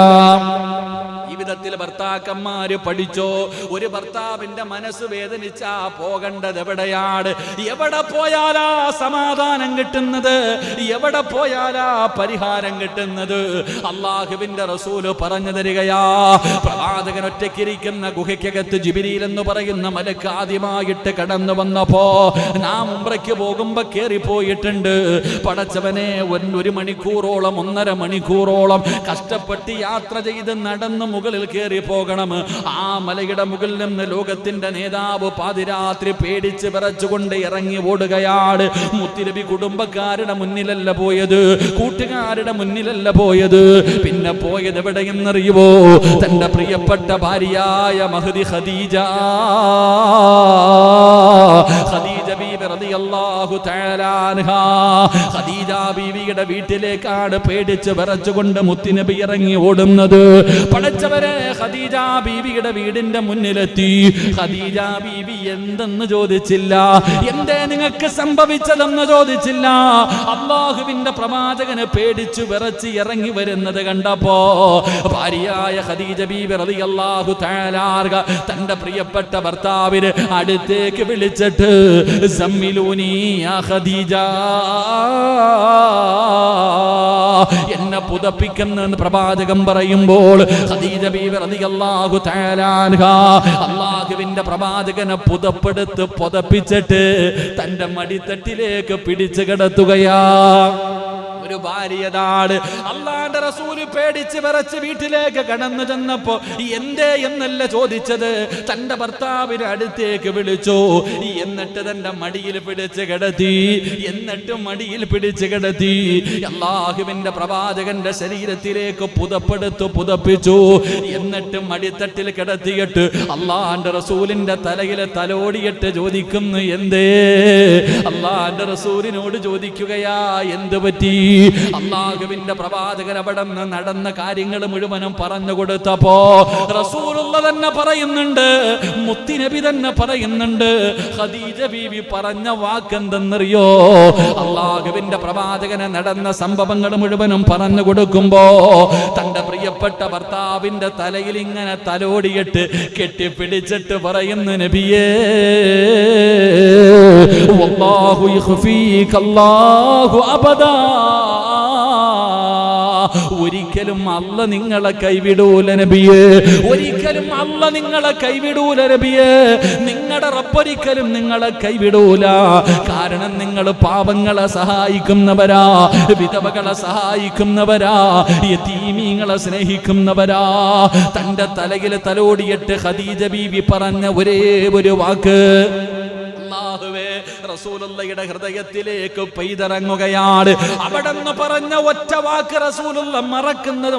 ജീവിതത്തിൽ ഭർത്താക്കന്മാര് പഠിച്ചോ, ഒരു ഭർത്താവിന്റെ മനസ്സ് വേദനിച്ചാ പോകേണ്ടത് എവിടെയാണ്? എവിടെ പോയാലാ സമാധാനം കിട്ടുന്നത്? എവിടെ പോയാലാ പരിഹാരം കിട്ടുന്നത്? അള്ളാഹുവിന്റെ റസൂല് പറഞ്ഞു തരികയാ. പ്രവാചകൻ ഒറ്റയ്ക്കിരിക്കുന്ന ഗുഹയ്ക്കകത്ത് ജിബ്രീൽ എന്ന് പറയുന്ന മലക്ക് ആദ്യമായിട്ട് കടന്നു വന്നപ്പോ നാം ഉംറയ്ക്ക് പോകുമ്പോ കേറിപ്പോയിട്ടുണ്ട്. പടച്ചവനെ, 1 മണിക്കൂറോളം 1.5 മണിക്കൂറോളം കഷ്ടപ്പെട്ട് യാത്ര ചെയ്ത് നടന്ന് മുകളിൽ കയറി പോകണം. ആ മലയുടെ മുകളിൽ നിന്ന് ലോകത്തിന്റെ നേതാവ് പാതിരാത്രി പേടിച്ച് വിറച്ചുകൊണ്ട് ഇറങ്ങി ഓടുകയാണ്. മുത്തുനബി കുടുംബക്കാരുടെ മുന്നിലല്ല പോയത്, കൂട്ടുകാരുടെ മുന്നിലല്ല പോയത്. പിന്നെ പോയത് എവിടെയെന്നറിയുവോ? തന്റെ പ്രിയപ്പെട്ട ഭാര്യയായ മഹദി ഖദീജ ബീബി റളിയല്ലാഹു തആല അൻഹാ. ഖദീജ ബീവിയുടെ വീട്ടിലേക്കാണ് പേടിച്ച് വിറച്ചുകൊണ്ട് മുത്തുനബി ഇറങ്ങി ഓടുന്നത്. പടച്ചവരെ, ഖദീജ ബീവിയുടെ വീടിന്റെ മുന്നിലെത്തി. ഖദീജ ബീവി എന്തെന്ന് ചോദിച്ചില്ല, എന്തേ നിങ്ങൾക്ക് സംഭവിച്ചതെന്ന് ചോദിച്ചില്ല. അല്ലാഹുവിന്റെ പ്രവാചകന് പേടിച്ചു വിറച്ച് ഇറങ്ങി വരുന്നത് കണ്ടപ്പോ ഭാര്യയായ ഖദീജ ബീവി റളിയല്ലാഹു തആല അൻഹ തന്റെ പ്രിയപ്പെട്ട ഭർത്താവിനെ അടുത്തേക്ക് വിളിച്ചിട്ട് സമ്മിലൂനി യാ ഖദീജ, എന്നെ പുതപ്പിക്കുന്നെന്ന് പ്രവാചകൻ പറയുമ്പോൾ ഖദീജ ബീവി റളിയല്ലാഹു തആല അൻഹ അല്ലാഹുവിന്റെ പ്രവാചകനെ പുതപ്പെടുത്ത് പുതപ്പിച്ചിട്ട് തന്റെ മടിത്തട്ടിലേക്ക് പിടിച്ചു കിടത്തുകയാ. ഒരു ഭാര്യതാണ്. അള്ളാന്റെ റസൂല് പേടിച്ച് വിറച്ച് വീട്ടിലേക്ക് കടന്നു ചെന്നപ്പോ എന്തേ എന്നല്ല ചോദിച്ചത്, തന്റെ ഭർത്താവിനെ അടുത്തേക്ക് വിളിച്ചു. എന്നിട്ട് തന്റെ മടിയിൽ പിടിച്ച് കിടത്തി. എന്നിട്ട് മടിയിൽ പിടിച്ച് കിടത്തി അല്ലാഹുവിന്റെ പ്രവാചകന്റെ ശരീരത്തിലേക്ക് പുതപ്പിച്ചു. എന്നിട്ട് മടിത്തട്ടിൽ കിടത്തിയിട്ട് അള്ളാന്റെ റസൂലിന്റെ തലയിലെ തലോടിയിട്ട് ചോദിക്കുന്നു, എന്തേ? അള്ളാന്റെ റസൂലിനോട് ചോദിക്കുകയാ, എന്ത് പറ്റി? അല്ലാഹുവിന്റെ പ്രവാചകൻ അവിടെ നടന്ന കാര്യങ്ങൾ മുഴുവനും പറഞ്ഞു കൊടുത്തപ്പോ റസൂലുള്ള തന്നെ പറയുന്നുണ്ട്, മുത്തുനബി തന്നെ പറയുന്നുണ്ട്, ഖദീജ ബീവി പറഞ്ഞ വാക്കെന്തെന്നറിയോ? അല്ലാഹുവിന്റെ പ്രവാചകനെ നടന്ന സംഭവങ്ങൾ മുഴുവനും പറഞ്ഞു കൊടുക്കുമ്പോ തന്റെ പ്രിയപ്പെട്ട ഭർത്താവിന്റെ തലയിൽ ഇങ്ങനെ തലോടിയിട്ട് കെട്ടിപ്പിടിച്ചിട്ട് പറയുന്നു, നബിയേ, വല്ലാഹു യഖ്ഫീക അല്ലാഹു അബദാ, ഒരിക്കലും അല്ല നിങ്ങളെ കൈവിടൂല നബിയേ, ഒരിക്കലും അല്ല നിങ്ങളെ കൈവിടൂല നബിയേ. നിങ്ങളുടെ റബ്ബൊരിക്കലും നിങ്ങളെ കൈവിടൂല. കാരണം നിങ്ങൾ പാവങ്ങളെ സഹായിക്കുന്നവരാ, വിധവകളെ സഹായിക്കുന്നവരാ, യതീമീങ്ങളെ സ്നേഹിക്കുന്നവരാ. തന്റെ തലയിൽ തലോടിയിട്ട് ഖദീജ ബീവി പറഞ്ഞ ഒരേ ഒരു വാക്ക് അല്ലാഹുവേ റസൂലുള്ളയുടെ ഹൃദയത്തിലേക്ക് പെയ്തിറങ്ങുകയാണ്. അവിടെന്ന് പറഞ്ഞ ഒറ്റ വാക്ക് റസൂലുള്ള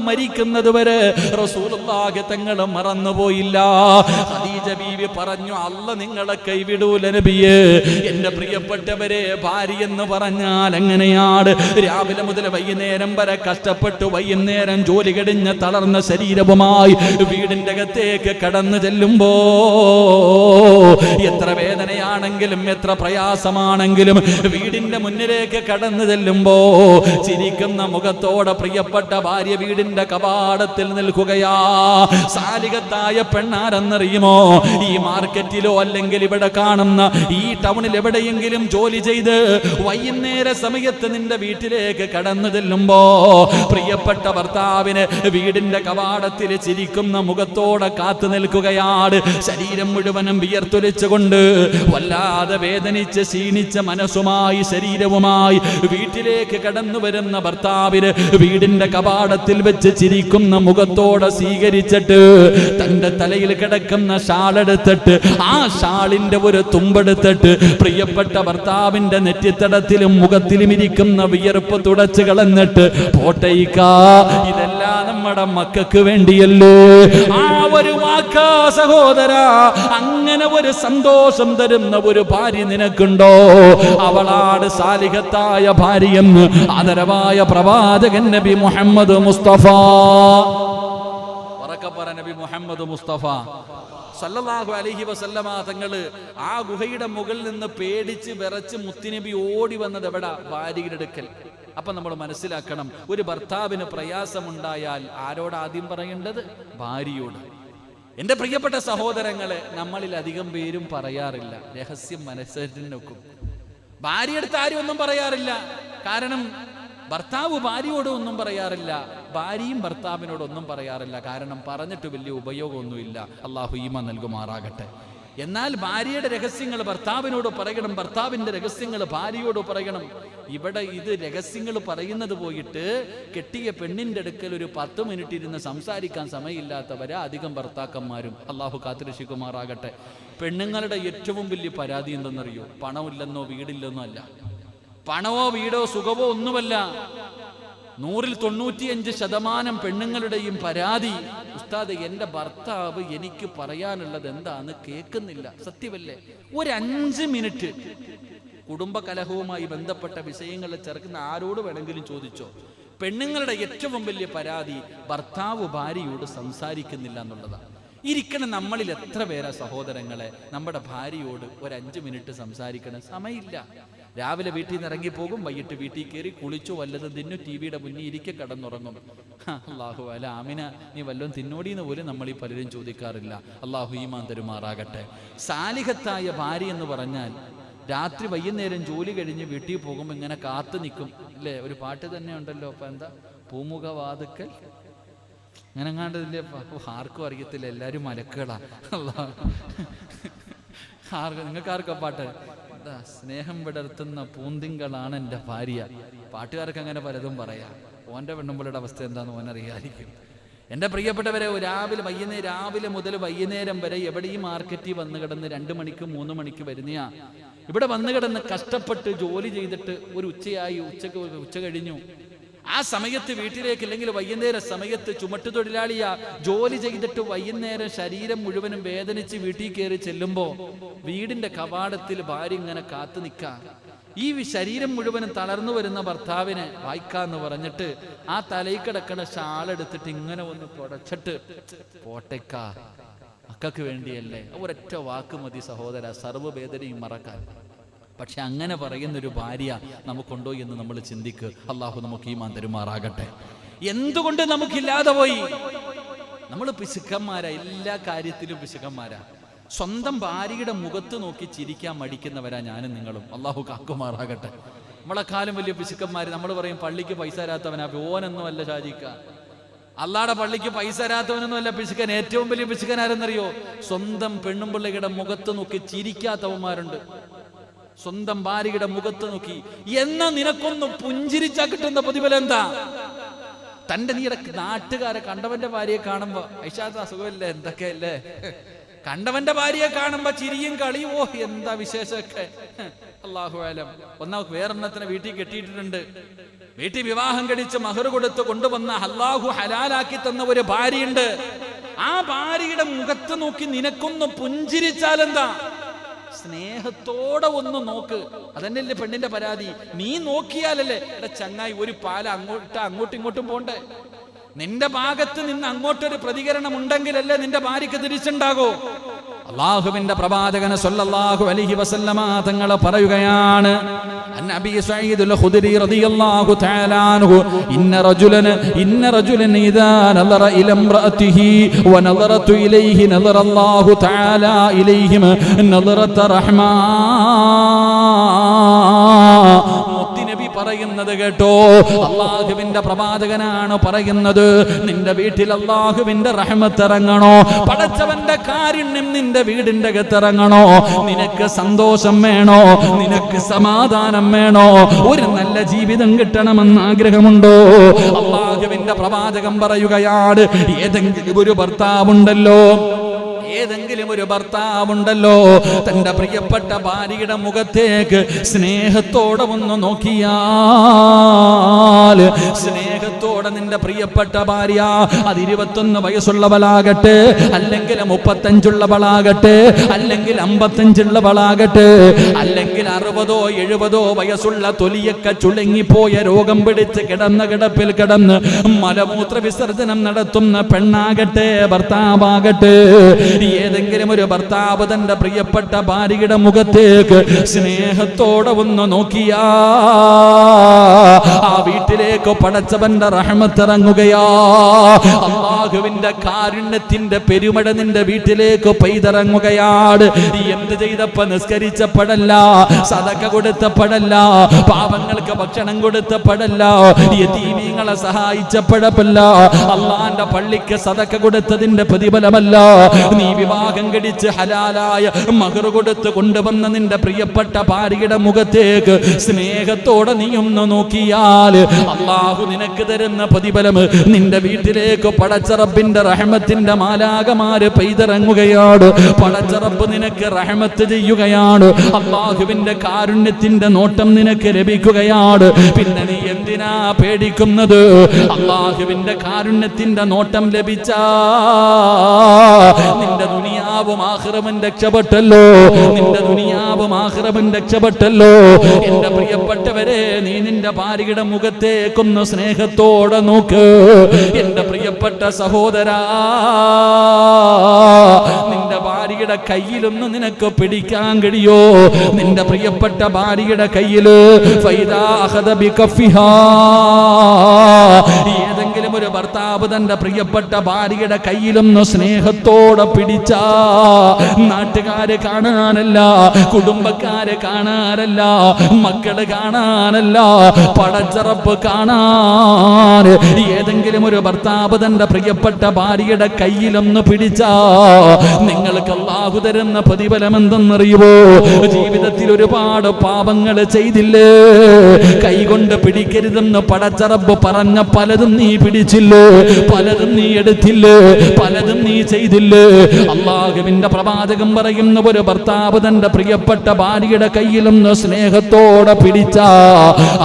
മരിക്കുന്നത് വരെ റസൂലുള്ളാഹി തങ്ങൾ മറന്നുപോയില്ല. ഖദീജ ബീവി പറഞ്ഞു, അല്ല നിങ്ങളെ കൈവിടൂല നബിയേ. എന്റെ പ്രിയപ്പെട്ടവരെ, ഭാര്യ എന്ന് പറഞ്ഞാൽ എങ്ങനെയാണ്? രാവിലെ മുതൽ വൈകുന്നേരം വരെ കഷ്ടപ്പെട്ട് വൈകുന്നേരം ജോലി കഴിഞ്ഞ് തളർന്ന ശരീരവുമായി വീടിന്റെ അകത്തേക്ക് കടന്നു ചെല്ലുമ്പോ എത്ര വേദനയാണെങ്കിലും എത്ര പ്രയാസമാണെങ്കിലും വീടിന്റെ മുന്നിലേക്ക് കടന്നു ചെല്ലുമ്പോ ചിരിക്കുന്ന മുഖത്തോടെ പ്രിയപ്പെട്ട ഭാര്യ വീടിന്റെ കവാടത്തിൽ നിൽക്കുകയാ. സാലികത്തായ പെണ്ണാരെന്നറിയുമോ? ഈ മാർക്കറ്റിലോ അല്ലെങ്കിൽ ഇവിടെ കാണുന്ന ഈ ടൗണിൽ എവിടെയെങ്കിലും ജോലി ചെയ്ത് വൈകുന്നേര സമയത്ത് നിന്റെ വീട്ടിലേക്ക് കടന്നു ചെല്ലുമ്പോ പ്രിയപ്പെട്ട ഭർത്താവിന് വീടിന്റെ കവാടത്തിൽ ചിരിക്കുന്ന മുഖത്തോടെ കാത്തു നിൽക്കുകയാണ്. ശരീരം മുഴുവനും വിയർത്തൊലിച്ചുകൊണ്ട് വല്ലാതെ വേദനിച്ച് ക്ഷീണിച്ച മനസ്സുമായി ശരീരവുമായി വീട്ടിലേക്ക് കടന്നു വരുന്ന ഭർത്താവിന് വീടിന്റെ കവാടത്തിൽ വെച്ച് ചിരിക്കുന്ന മുഖത്തോടെ സ്വീകരിച്ചിട്ട് തന്റെ തലയിൽ കിടക്കുന്ന ഷാളെടുത്തിട്ട് ആ ഷാളിന്റെ ഒരു തുമ്പെടുത്തിട്ട് പ്രിയപ്പെട്ട ഭർത്താവിന്റെ നെറ്റിത്തടത്തിലും മുഖത്തിലും ഇരിക്കുന്ന വിയർപ്പ് തുടച്ചു കളഞ്ഞിട്ട് പോട്ടയിക്ക, ഇതെല്ലാം നമ്മുടെ മക്കൾക്ക് വേണ്ടിയല്ലേ. ആ ഒരു വാക്കാ സഹോദര, അങ്ങനെ ഒരു സന്തോഷം തരുന്ന ഒരു ഭാര്യ നിനക്കുണ്ടോ? അവളാണ് സാലിഹത്തായ ഭാര്യയെന്ന് ആദരവായ പ്രവാചകൻ നബി മുഹമ്മദ് മുസ്തഫ. നബി മുഹമ്മദ് മുസ്തഫ സല്ലല്ലാഹു അലൈഹി വസല്ലമ തങ്ങള് ആ ഗുഹയുടെ മുകളിൽ നിന്ന് പേടിച്ച് വിറച്ച് മുത്തുനബി ഓടി വന്നത് എവിടെ? ഭാര്യയുടെ അടുക്കൽ. അപ്പൊ നമ്മൾ മനസ്സിലാക്കണം, ഒരു ഭർത്താവിന് പ്രയാസമുണ്ടായാൽ ആരോട് ആദ്യം പറയേണ്ടത്? ഭാര്യയോട്. എന്റെ പ്രിയപ്പെട്ട സഹോദരങ്ങളെ, നമ്മളിൽ അധികം പേരും പറയാറില്ല, രഹസ്യം മനസ്സിൽ നോക്കും. ഭാര്യയെടുത്ത് ആരും ഒന്നും പറയാറില്ല. കാരണം ഭർത്താവ് ഭാര്യയോട് ഒന്നും പറയാറില്ല, ഭാര്യയും ഭർത്താവിനോടൊന്നും പറയാറില്ല. കാരണം പറഞ്ഞിട്ട് വലിയ ഉപയോഗമൊന്നുമില്ല. അള്ളാഹു ഈമാൻ നൽകുമാറാകട്ടെ. എന്നാൽ ഭാര്യയുടെ രഹസ്യങ്ങൾ ഭർത്താവിനോട് പറയണം, ഭർത്താവിന്റെ രഹസ്യങ്ങൾ ഭാര്യയോട് പറയണം. ഇവിടെ ഇത് രഹസ്യങ്ങൾ പറയുന്നത് പോയിട്ട് കെട്ടിയ പെണ്ണിന്റെ അടുക്കൽ ഒരു 10 മിനിറ്റ് ഇരുന്ന് സംസാരിക്കാൻ സമയമില്ലാത്തവരാ അധികം ഭർത്താക്കന്മാരും. അള്ളാഹു കാത്തുരക്ഷിക്കുമാറാകട്ടെ. പെണ്ണുങ്ങളുടെ ഏറ്റവും വലിയ പരാതി എന്തെന്നറിയോ? പണമില്ലെന്നോ വീടില്ലെന്നോ അല്ല. പണമോ വീടോ സുഖമോ ഒന്നുമല്ല. 195% പെണ്ണുങ്ങളുടെയും പരാതി, ഉസ്താദ് എൻ്റെ ഭർത്താവ് എനിക്ക് പറയാനുള്ളത് എന്താന്ന് കേൾക്കുന്നില്ല. സത്യമല്ലേ? ഒരു 5 മിനിറ്റ് കുടുംബ കലഹവുമായി ബന്ധപ്പെട്ട വിഷയങ്ങളെ ചേർക്കുന്ന ആരോട് വേണമെങ്കിലും ചോദിച്ചോ. പെണ്ണുങ്ങളുടെ ഏറ്റവും വലിയ പരാതി ഭർത്താവ് ഭാര്യയോട് സംസാരിക്കുന്നില്ല എന്നുള്ളതാണ്. ഇരിക്കണം നമ്മളിൽ എത്ര പേരാ സഹോദരങ്ങളെ നമ്മുടെ ഭാര്യയോട് ഒരു 5 മിനിറ്റ് സംസാരിക്കണം? സമയമില്ല. രാവിലെ വീട്ടിൽ നിന്ന് ഇറങ്ങിപ്പോകും, വൈകിട്ട് വീട്ടിൽ കയറി കുളിച്ചു വല്ലതും തിന്നു, ടിവിയുടെ മുന്നിൽ ഇരിക്കെ കടന്നുറങ്ങും. അള്ളാഹു അല ആമിന, നീ വല്ലതും തിന്നോടിയെന്ന് പോലും നമ്മൾ ഈ പലരും ചോദിക്കാറില്ല. അള്ളാഹു ഈമാൻ തരുമാറാകട്ടെ. സാലിഹത്തായ ഭാര്യ എന്ന് പറഞ്ഞാൽ രാത്രി വൈകുന്നേരം ജോലി കഴിഞ്ഞ് വീട്ടിൽ പോകുമ്പോൾ ഇങ്ങനെ കാത്തു നിൽക്കും അല്ലേ? ഒരു പാട്ട് തന്നെ ഉണ്ടല്ലോ, അപ്പൊ എന്താ? പൂമുഖവാതുക്കൽ അങ്ങനെ കണ്ടതില്ലേ? ആർക്കും അറിയത്തില്ല, എല്ലാവരും മലക്കുകളാ. നിങ്ങൾക്ക് ആർക്കാ പാട്ട്? സ്നേഹം വിടർത്തുന്ന പൂന്തിങ്കളാണ് എൻ്റെ ഭാര്യ. പാട്ടുകാർക്ക് അങ്ങനെ പലതും പറയാം. ഓൻ്റെ പെണ്ണുമ്പിളുടെ അവസ്ഥ എന്താണെന്ന് ഓനറിയാതിരിക്കും. എൻ്റെ പ്രിയപ്പെട്ടവരെ, രാവിലെ മുതൽ വൈകുന്നേരം വരെ എവിടെയും മാർക്കറ്റിൽ വന്ന് കിടന്ന് 2 മണിക്ക് 3 മണിക്ക് വരുന്നയാ. ഇവിടെ വന്ന് കിടന്ന് കഷ്ടപ്പെട്ട് ജോലി ചെയ്തിട്ട് ഒരു ഉച്ചയായി, ഉച്ച കഴിഞ്ഞു. ആ സമയത്ത് വീട്ടിലേക്ക്, അല്ലെങ്കിൽ വൈകുന്നേര സമയത്ത് ചുമട്ടുതൊഴിലാളിയാ ജോലി ചെയ്തിട്ട് വൈകുന്നേരം ശരീരം മുഴുവനും വേദനിച്ച് വീട്ടിൽ കയറി ചെല്ലുമ്പോ വീടിന്റെ കവാടത്തിൽ ഭാര്യ ഇങ്ങനെ കാത്തു നിൽക്കാ. ഈ ശരീരം മുഴുവനും തളർന്നു വരുന്ന ഭർത്താവിനെ വായിക്കാന്ന് പറഞ്ഞിട്ട് ആ തലയിൽ കിടക്കണ ഷാളെടുത്തിട്ട് ഇങ്ങനെ ഒന്ന് തുടച്ചിട്ട്, പോട്ടേക്കാ, മക്കൾക്ക് വേണ്ടിയല്ലേ, ഒരൊറ്റ വാക്ക് മതി സഹോദര, സർവ്വവേദനയും മറക്കാൻ. പക്ഷെ അങ്ങനെ പറയുന്നൊരു ഭാര്യ നമുക്കുണ്ടോ എന്ന് നമ്മൾ ചിന്തിക്ക്. അള്ളാഹു നമുക്ക് ഈമാൻ തരുമാറാകട്ടെ. എന്തുകൊണ്ട് നമുക്കില്ലാതെ പോയി? നമ്മൾ പിശുക്കന്മാരാ, എല്ലാ കാര്യത്തിലും പിശുക്കന്മാരാ. സ്വന്തം ഭാര്യയുടെ മുഖത്ത് നോക്കി ചിരിക്കാൻ മടിക്കുന്നവരാ ഞാനും നിങ്ങളും. അള്ളാഹു കാക്കുമാറാകട്ടെ. നമ്മളെക്കാളും വലിയ പിശുക്കന്മാര്. നമ്മൾ പറയും പള്ളിക്ക് പൈസ തരാത്തവനാ, ഓനൊന്നും അല്ല ഷാജിക്ക. അള്ളാടെ പള്ളിക്ക് പൈസ തരാത്തവനൊന്നും അല്ല പിശുക്കൻ. ഏറ്റവും വലിയ പിശുക്കൻ ആരെന്നറിയോ? സ്വന്തം പെണ്ണുമ്പിള്ളയുടെ മുഖത്ത് നോക്കി ചിരിക്കാത്തവന്മാരുണ്ട്. സ്വന്തം ഭാര്യയുടെ മുഖത്ത് നോക്കി എന്നാ നിനക്കൊന്ന് പുഞ്ചിരിച്ചാ കിട്ടുന്ന പ്രതിഫലം എന്താ? തന്റെ നീടെ നാട്ടുകാരെ കണ്ടവന്റെ ഭാര്യയെ കാണുമ്പോ ഐഷാത്ത അസുഖമല്ലേ, എന്തൊക്കെയല്ലേ, കണ്ടവന്റെ ഭാര്യയെ കാണുമ്പോ ചിരിയും കളിയും, ഓ എന്താ വിശേഷമൊക്കെ. അല്ലാഹു അലം. വേറെണ്ണത്തിനെ വീട്ടിൽ കെട്ടിയിട്ടുണ്ട്. വീട്ടിൽ വിവാഹം കഴിച്ച് മഹർ കൊടുത്ത് കൊണ്ടുവന്ന അല്ലാഹു ഹലാലാക്കി തന്ന ഒരു ഭാര്യയുണ്ട്. ആ ഭാര്യയുടെ മുഖത്ത് നോക്കി നിനക്കൊന്ന് പുഞ്ചിരിച്ചാലെന്താ? സ്നേഹത്തോടെ ഒന്ന് നോക്ക്. അതന്നെയല്ലേ പെണ്ണിന്റെ പരാതി. നീ നോക്കിയാലല്ലേ എടാ ചങ്ങായി ഒരു പാല അങ്ങോട്ടും ഇങ്ങോട്ടും പോണ്ടേ? നിന്റെ ഭാഗത്ത് നിന്ന് അങ്ങോട്ടൊരു പ്രതികരണം ഉണ്ടെങ്കിലല്ലേ നിന്റെ ഭാര്യക്ക് തിരിച്ചുണ്ടാകോ? അല്ലാഹുവിന്റെ പ്രവാചകൻ സല്ലല്ലാഹു അലൈഹി വസല്ലമ തങ്ങൾ പറയുകയാണ്, അന്നബി സഈദുൽ ഖുദരി റളിയല്ലാഹു തആല അൻഹു, ഇന്ന റജുലൻ ഇദാ നദറ ഇല ഇംറഅതിഹി വ നദറതു ഇലൈഹി നദറ അല്ലാഹു തആല ഇലൈഹിം നദറത റഹ്മാ. നബി പറയുന്നത് കേട്ടോ. അള്ളാഹുവിന്റെ പ്രവാചകനാണ് പറയുന്നത്, നിന്റെ വീട്ടിൽ അള്ളാഹുവിന്റെ റഹ്മത്ത് ഇറങ്ങണോ, പടച്ചവന്റെ കാരുണ്യം നിന്റെ വീടിന്റെ അകത്തിറങ്ങണോ, നിനക്ക് സന്തോഷം വേണോ, നിനക്ക് സമാധാനം വേണോ, ഒരു നല്ല ജീവിതം കിട്ടണമെന്ന് ആഗ്രഹമുണ്ടോ? അള്ളാഹുവിന്റെ പ്രവാചകൻ പറയുകയാണ്, ഏതെങ്കിലും ഒരു ഭർത്താവുണ്ടല്ലോ തന്റെ പ്രിയപ്പെട്ട ഭാര്യയുടെ മുഖത്തേക്ക് സ്നേഹത്തോടെ ഒന്ന് നോക്കിയാൽ, സ്നേഹത്തോടെ നിന്റെ പ്രിയപ്പെട്ട ഭാര്യ, അത് 21 വയസ്സുള്ളവളാകട്ടെ, അല്ലെങ്കിൽ 35 അല്ലെങ്കിൽ 55 അല്ലെങ്കിൽ 60 70 വയസ്സുള്ള തൊലിയൊക്കെ ചുളുങ്ങിപ്പോയ രോഗം പിടിച്ച് കിടപ്പിൽ കിടന്ന് മലമൂത്ര വിസർജനം നടത്തുന്ന പെണ്ണാകട്ടെ ഭർത്താവാകട്ടെ, ഏതെങ്കിലും ഒരു ഭർത്താവ് തന്റെ പ്രിയപ്പെട്ട ഭാര്യയുടെ മുഖത്തേക്ക് സ്നേഹത്തോടെ ഒന്ന് നോക്കിയാ ആ വീട്ടിലേക്ക് പടച്ചവന്റെ റഹ്മത്ത് ഇറങ്ങുകയാ. അല്ലാഹുവിന്റെ കാരുണ്യത്തിന്റെ പെരുമഴ നിന്റെ വീട്ടിലേക്ക് പെയ്തിറങ്ങുകയാണ്. എന്ത് ചെയ്തപ്പോ? നിസ്കരിച്ചപ്പോഴല്ല, സദഖ കൊടുത്തപ്പോഴല്ല, പാവങ്ങൾക്ക് ഭക്ഷണം കൊടുത്തപ്പോഴല്ല, യതീമീങ്ങളെ സഹായിച്ചപ്പോഴല്ല, അള്ളാന്റെ പള്ളിക്ക് സദഖ കൊടുത്തതിന്റെ പ്രതിഫലമല്ല, നീ വിവാഹം കഴിച്ച് ഹലാലായ മഹർ കൊടുത്ത് കൊണ്ടുവന്ന നിന്റെ പ്രിയപ്പെട്ട ഭാര്യയുടെ മുഖത്തേക്ക് സ്നേഹത്തോടെ നീ ഒന്ന് നോക്കിയാൽ അല്ലാഹു നിനക്ക് തരുന്ന പ്രതിഫലം നിന്റെ വീട്ടിലേക്ക് പടച്ച റബ്ബിന്റെ റഹ്മത്തിന്റെ മാലാകമാര് പെയ്തിറങ്ങുകയാണ്. പടച്ച റബ്ബ് നിനക്ക് റഹ്മത്ത് ചെയ്യുകയാണ്. അല്ലാഹുവിന്റെ കാരുണ്യത്തിന്റെ നോട്ടം നിനക്ക് ലഭിക്കുകയാണ്. പിന്നെ നീ എന്തിനാ പേടിക്കുന്നത്? അല്ലാഹുവിന്റെ കാരുണ്യത്തിന്റെ നോട്ടം ലഭിച്ചാ നിന്റെ ദുനിയാവും ആഖിറവും രക്ഷപ്പെട്ടല്ലോ, നിന്റെ ദുനിയാവും ആഖിറവും രക്ഷപ്പെട്ടല്ലോ. എന്റെ പ്രിയപ്പെട്ടവരെ, നീ നിന്റെ ഭാര്യയുടെ മുഖത്തേക്കൊന്ന് സ്നേഹത്തോടെ നോക്ക്. എന്റെ പ്രിയപ്പെട്ട സഹോദരാ, നിന്റെ ഭാര്യയുടെ കയ്യിലൊന്ന് നിനക്ക് പിടിക്കാൻ കഴിയോ? നിന്റെ പ്രിയപ്പെട്ട ഭാര്യയുടെ കയ്യില് ഏതെങ്കിലും ഒരു ഭർത്താവ് തന്റെ പ്രിയപ്പെട്ട ഭാര്യയുടെ കയ്യിലൊന്ന് സ്നേഹത്തോടെ പിടിച്ചാ നാട്ടുകാര് കാണാനല്ല, കുടുംബക്കാര് കാണാനല്ല, മക്കള് കാണാനല്ല, പടച്ച റബ്ബ് കാണാൻ. ഏതെങ്കിലും ഒരു ഭർത്താവ് തന്റെ പ്രിയപ്പെട്ട ഭാര്യയുടെ കയ്യിലൊന്ന് പിടിച്ചാ നിങ്ങൾക്ക് അല്ലാഹു തരുന്ന പ്രതിഫലം എന്തെന്നറിയുമോ? ജീവിതത്തിൽ ഒരുപാട് പാപങ്ങൾ ചെയ്തില്ലേ, കൈകൊണ്ട് പിടിക്കരുതെന്ന് പടച്ച റബ്ബ് പറഞ്ഞ പലതും നീ പിടിച്ചില്ലേ, പലതും നീ എടുത്തില്ലേ, പലതും നീ ചെയ്തില്ലേ? അല്ലാഹുവിന്റെ പ്രവാചകൻ പറയുന്ന ഒരു ഭർത്താവ് തന്റെ പ്രിയപ്പെട്ട ഭാര്യയുടെ കയ്യിലൊന്ന് സ്നേഹത്തോടെ പിടിച്ചാ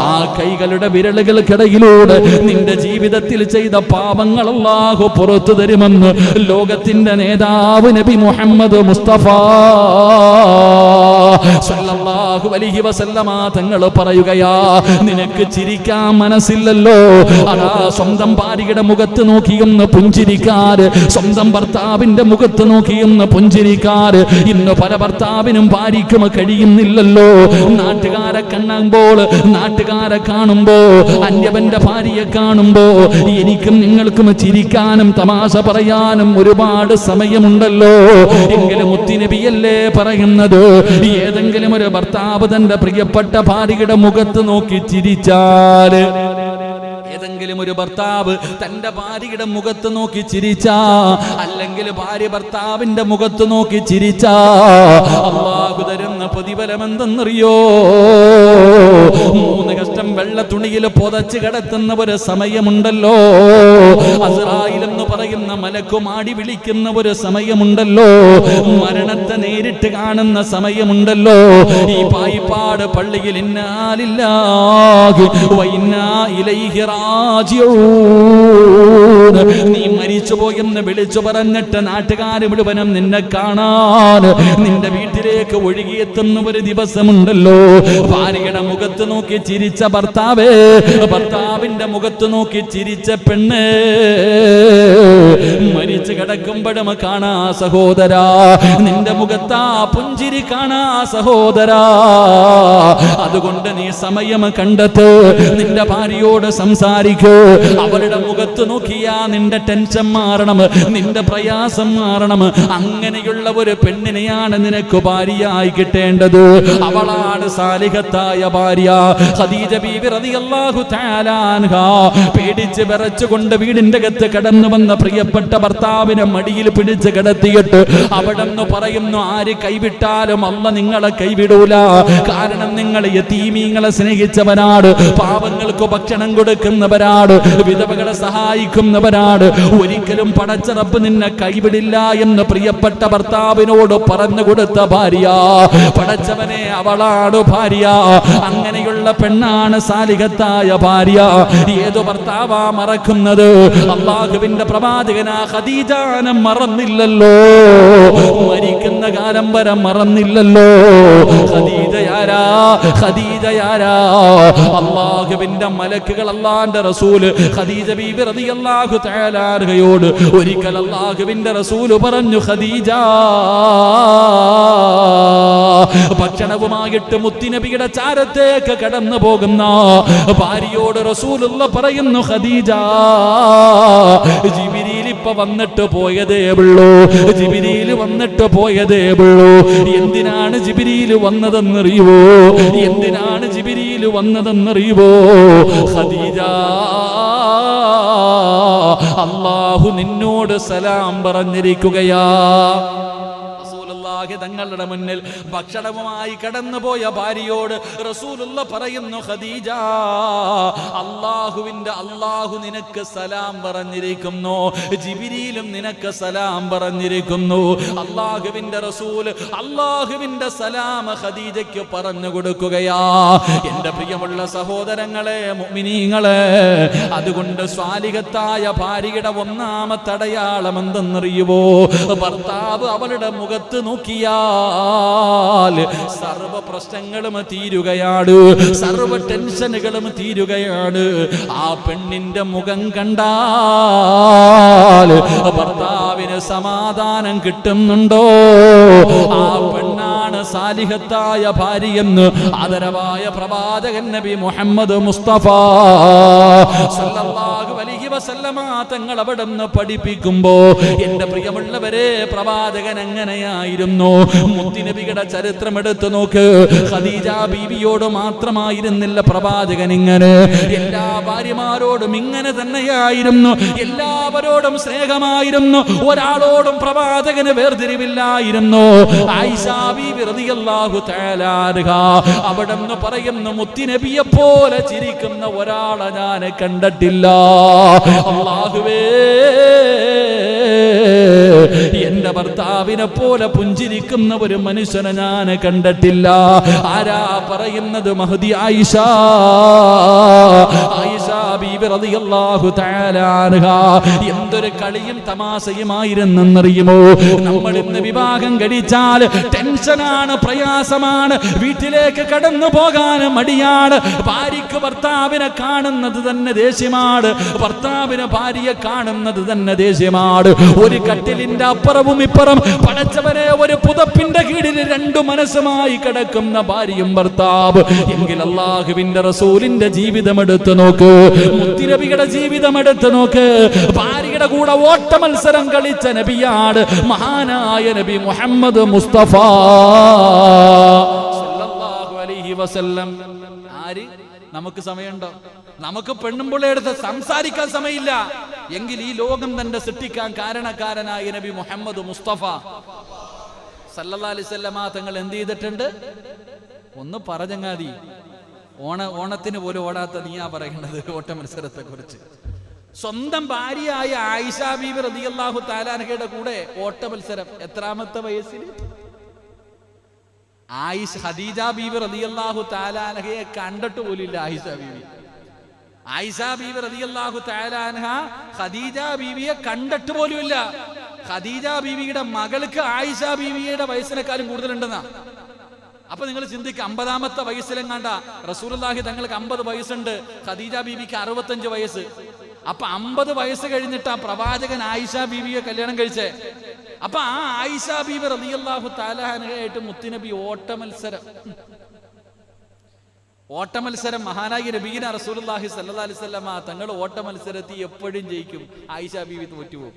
ആ കൈകളുടെ വിരലുകൾക്കിടയിലൂടെ നിന്റെ ജീവിതത്തിൽ ചെയ്ത പാപങ്ങൾ അല്ലാഹു പുറത്തു തരുമെന്ന് ലോകത്തിന്റെ നേതാവ് നബി മുഹമ്മദ് മുസ്തഫ സല്ലല്ലാഹു അലൈഹി വസല്ലമ തങ്ങൾ പറയുകയാ. നിനക്ക് ചിരിക്കാൻ മനസ്സില്ലല്ലോ, അതാ സ്വന്തം ഭാര്യയുടെ മുഖത്ത് നോക്കിയൊന്ന് പുഞ്ചിരിക്കാറ്, സ്വന്തം ഭർത്താവിന്റെ മുഖത്ത് നോക്കിയൊന്ന് പുഞ്ചിരിക്കാറ് ഇന്ന് പല ഭർത്താവിനും ഭാര്യയ്ക്കും കഴിയുന്നില്ലല്ലോ. നാട്ടുകാരെ കാണുമ്പോ അന്യവന്റെ ഭാര്യയെ കാണുമ്പോ എനിക്കും നിങ്ങൾക്കും ചിരിക്കാനും തമാശ പറയാനും ഒരുപാട് സമയമുണ്ടല്ലോ. എങ്കിലും മുത്തുനബിയല്ലേ പറയുന്നത്, ഏതെങ്കിലും ഒരു ഭർത്താവ് തന്റെ പ്രിയപ്പെട്ട ഭാര്യയുടെ മുഖത്ത് നോക്കി ചിരിച്ചാല്, ഏതെങ്കിലും ഒരു ഭർത്താവ് തന്റെ ഭാര്യയുടെ മുഖത്ത് നോക്കി ചിരിച്ചാ, അല്ലെങ്കിൽ ഭാര്യ ഭർത്താവിന്റെ മുഖത്ത് നോക്കി ചിരിച്ചാ അല്ലാഹു തരുന്ന പ്രതിഫലം എന്തെന്നറിയോ? 3 കഷ്ടം വെള്ള തുണിയിൽ പുതച്ച് കിടത്തുന്ന ഒരു സമയമുണ്ടല്ലോ, അസ്റായിൽ എന്ന് പറയുന്ന മലക്കുമാടി വിളിക്കുന്ന ഒരു സമയമുണ്ടല്ലോ, മരണത്തെ നേരിട്ട് കാണുന്ന സമയമുണ്ടല്ലോ. ഈ പായിപ്പാട് പള്ളിയിൽ ഇന്നാ ലില്ലാഹി വ ഇന്നാ ഇലൈഹി റാജിഊൻ, നീ മരിച്ചുപോയെന്ന് വിളിച്ചു പറഞ്ഞിട്ട് നാട്ടുകാർ മുഴുവനും നിന്നെ കാണാൻ നിന്റെ വീട്ടിലേക്ക് ഒഴുകിയെത്തുന്ന ഒരു ദിവസമുണ്ടല്ലോ. ഭാര്യയുടെ മുഖത്ത് നോക്കി ചിരിച്ച ഭർത്താവേ, ഭർത്താവിന്റെ മുഖത്ത് നോക്കി ചിരിച്ച പെണ്ണ്, മരിച്ചു കിടക്കുമ്പോഴും കാണാ സഹോദരാ, നിന്റെ മുഖത്താ പുഞ്ചിരി കാണാ സഹോദരാ. അതുകൊണ്ട് നീ സമയം കണ്ടെത്ത്, നിന്റെ ഭാര്യയോട് സംസാരിക്കൂ. അവരുടെ മുഖത്ത് നോക്കിയാ നിന്റെ ടെൻഷൻ മാറണം, നിന്റെ പ്രയാസം മാറണം. അങ്ങനെയുള്ള ഒരു പെണ്ണിനെയാണ് നിനക്ക് ഭാര്യയായി കിട്ടേണ്ടത്. അവളാണ് സാലിഹത്തായ ഭാര്യ. ഖദീജ ബീവി റളിയല്ലാഹു തആല അൻഹാ പേടിച്ച് വിറച്ചുകൊണ്ട് വീടിന്റെ അകത്ത് കടന്നു വന്ന പ്രിയപ്പെട്ട ഭർത്താവിനെ മടിയിൽ പിടിച്ച് കിടത്തിയിട്ട് അവിടെന്ന് പറയുന്നു, ആര് കൈവിട്ടാലും അല്ലാഹ് നിങ്ങളെ കൈവിടൂല. കാരണം നിങ്ങൾ യതീമീങ്ങളെ സ്നേഹിച്ചവരാണ്, പാവങ്ങൾക്ക് ഭക്ഷണം കൊടുക്കുന്നവരാണ്, വിധവകളെ സഹായിക്കുന്നവരാണ്. ഒരിക്കലും പടച്ച റബ്ബ് നിന്നെ കൈവിടില്ല എന്ന് പ്രിയപ്പെട്ട ഭർത്താവിനോട് പറഞ്ഞു കൊടുത്ത ഭാര്യ. പടച്ചവനെ, അവളാണ് ഭാര്യ. അങ്ങനെയുള്ള പെണ്ണാണ് സാലിഹത്തായ ഭാര്യ. ഏതു ഭർത്താവാ മറക്കുന്നത്? അല്ലാഹുവിന്റെ പ്രവാചകനാ ഖദീജാനെ മറന്നില്ലല്ലോ, മരിക്കുന്ന കാലം വരെ മറന്നില്ലല്ലോ. ഖദീജയാരാ? ഖദീജയാരാ? അല്ലാഹുവിന്റെ മലക്കുകൾ, അല്ലാഹുവിന്റെ റസൂൽ ഖദീജ ബീബി റളിയല്ലാഹു തആല അൻഹയോട് ഒരിക്കൽ അല്ലാഹുവിന്റെ റസൂൽ പറഞ്ഞു, ഖദീജ ഭക്ഷണവുമായിട്ട് മുത്തുനബിയുടെ ചാരത്തേക്ക് കടന്നു പോകുന്ന ഭാര്യയോട് റസൂലുള്ള പറയുന്നു, ഖദീജ ജിബ്രീൽ ഇപ്പോ വന്നിട്ട് പോയതേ ഉള്ളൂ, ജിബ്രീൽ വന്നിട്ട് പോയതേ ഉള്ളൂ. എന്തിനാണ് ജിബ്രീൽ വന്നതെന്നറിയുവോ? എന്തിനാണ് ജിബ്രീൽ വന്നതെന്നറിയുവോ? ഖദീജ, അല്ലാഹു നിന്നോട് സലാം പറഞ്ഞിരിക്കുകയാ. തങ്ങളുടെ മുന്നിൽ ഭക്ഷണവുമായി കടന്നുപോയ ഭാര്യയോട് റസൂലുള്ള പറയുന്നു, ഖദീജ അല്ലാഹു നിനക്ക് സലാം പറഞ്ഞിരിക്കുന്നു, ജിബ്രീലും നിനക്ക് സലാം പറഞ്ഞിരിക്കുന്നു. അല്ലാഹുവിന്റെ റസൂൽ അല്ലാഹുവിന്റെ സലാം ഖദീജയ്ക്ക് പറഞ്ഞു കൊടുക്കുകയാ. എന്റെ പ്രിയമുള്ള സഹോദരങ്ങളെ, മുഅ്മിനീങ്ങളെ, അതുകൊണ്ട് സ്വാലിഹത്തായ ഭാര്യയുടെ ഒന്നാമത്തെ അടയാളം എന്തെന്നറിയുവോ? ഭർത്താവ് അവളുടെ മുഖത്ത് നോക്കിയാൽ സർവ പ്രശ്നങ്ങളും തീരുകയാണ്, സർവ ടെൻഷനുകളും തീരുകയാണ്. ആ പെണ്ണിന്റെ മുഖം കണ്ടാൽ ഭർത്താവിന് സമാധാനം കിട്ടുന്നുണ്ടോ? ആ പെണ്ണാണ് സാലിഹത്തായ ഭാര്യയെന്ന് ആദരവായ പ്രവാചകൻ നബി മുഹമ്മദ് മുസ്തഫ സല്ലല്ലാഹു അലൈഹി വസല്ലമ തങ്ങൾ അവിടുന്ന് പഠിപ്പിക്കുമ്പോ, എന്റെ പ്രിയമുള്ളവരെ, പ്രവാചകൻ എങ്ങനെയായിരുന്നു? മുത്തുനബിയുടെ ചരിത്രം എടുത്തു നോക്ക്. ഖദീജ ബീവിയോട് മാത്രമായിരുന്നില്ല പ്രവാചകൻ ഇങ്ങനെ, എല്ലാ ഭാര്യമാരോടും ഇങ്ങനെ തന്നെയായിരുന്നു. എല്ലാവരോടും സ്നേഹമായിരുന്നു, ഒരാളോടും പ്രവാചകന് വേർതിരിവില്ലായിരുന്നു. ആയിഷ ബീവി റളിയല്ലാഹു തആല അൻഹാ അവിടെന്ന് പറയുന്നു, മുത്തുനബിയെ പോലെ ചിരിക്കുന്ന ഒരാളെ ഞാൻ കണ്ടിട്ടില്ല. അല്ലാഹുവേ, എന്റെ ഭർത്താവിനെ പോലെ പുഞ്ചിരിക്കുന്ന ഒരു മനുഷ്യനെ ഞാൻ കണ്ടിട്ടില്ല. ആരാ പറയുന്നത്? മഹദി ആയിഷ ബീബി റളിയല്ലാഹു തആല അൻഹാ. എന്തൊരു കളിയും തമാശയുമായിരുന്നെന്നറിയുമോ? നമ്മൾ ഇന്ന് വിവാഹം കഴിച്ചാൽ ടെൻഷനാണ്, പ്രയാസമാണ്, വീട്ടിലേക്ക് കടന്നു പോകാൻ മടിയാണ്. ഭാര്യയ്ക്ക് ഭർത്താവിനെ കാണുന്നത് തന്നെ ദേഷ്യമാണ്, ഭർത്താവിന് ഭാര്യയെ കാണുന്നത് തന്നെ ദേഷ്യമാണ്. ഒരു കട്ടിലിന്റെ അപ്പുറവും ഇപ്പുറം പടച്ചവനെ, ഒരു പുതപ്പിന്റെ കീഴിൽ രണ്ടു മനസ്സുമായി കിടക്കുന്ന ഭാര്യയും ഭർത്താവ്. എങ്കിൽ അല്ലാഹുവിന്റെ റസൂലിന്റെ ജീവിതം എടുത്തു നോക്ക്, മുത്തുനബിയുടെ ജീവിതം എടുത്തു നോക്ക്. ഭാര്യയുടെ കൂടെ ഓട്ട മത്സരം കളിച്ച നബിയാണ് മഹാനായ നബി മുഹമ്മദ് മുസ്തഫ സല്ലല്ലാഹു അലൈഹി വസല്ലം. ആര്? നമുക്ക് സമയമുണ്ടോ? നമുക്ക് പെണ്ണുമ്പിള്ളെ എടുത്ത് സംസാരിക്കാൻ സമയമില്ല. എങ്കിൽ ഈ ലോകം തന്നെ സൃഷ്ടിക്കാൻ കാരണക്കാരനായ നബി മുഹമ്മദ് മുസ്തഫ സല്ലല്ലാഹു അലൈഹി വസല്ലമ തങ്ങൾ എന്ത് ചെയ്തിട്ടുണ്ട്? ഒന്ന് പറഞ്ഞങ്ങാതി. ഓണത്തിന് പോലും ഓടാത്ത നീയാ പറയുന്നത് ഓട്ട മത്സരത്തെ കുറിച്ച്. സ്വന്തം ഭാര്യയായ ആയിഷ ബീബി റളിയല്ലാഹു തആല അൻഹയുടെ കൂടെ ഓട്ട മത്സരം. എത്രാമത്തെ വയസ്സിൽ? ഖദീജ ബീബി റളിയല്ലാഹു തആല അൻഹയെ കണ്ടിട്ട് പോലില്ല ആയിഷ ബീബി. ആയിഷ ബീബി റളിയല്ലാഹു തആല അൻഹ ഖദീജ ബീവിയെ കണ്ടിട്ട് പോലുമില്ല. ഖദീജ ബീവിയുടെ മകൾക്ക് ആയിഷ ബീവിയുടെ വയസ്സിനെക്കാളും കൂടുതലുണ്ടെന്നാ. അപ്പൊ നിങ്ങൾ ചിന്തിക്കുക, 50-ാമത്തെ വയസ്സിലെങ്ങാണ്ട റസൂലുള്ളാഹി തങ്ങൾക്ക് 50 വയസ്സുണ്ട്, ഖദീജ ബീവിക്ക് 65 വയസ്സ്. അപ്പൊ 50 വയസ്സ് കഴിഞ്ഞിട്ട് ആ പ്രവാചകൻ ആയിഷ ബീവിയെ കല്യാണം കഴിച്ചേ. അപ്പൊ ആ ആയിഷ ബീവി റളിയല്ലാഹു തആല അൻഹയായിട്ട് മുത്തുനബി ഓട്ടമത്സരം മഹാനായ നബിയിന റസൂലുള്ളാഹി സ്വല്ലല്ലാഹി അലൈഹി വസല്ലമ തങ്ങൾ ഓട്ടമത്സരത്തിൽ എപ്പോഴും ജയിക്കും. ആയിഷ ബീവി തോറ്റുപോകും.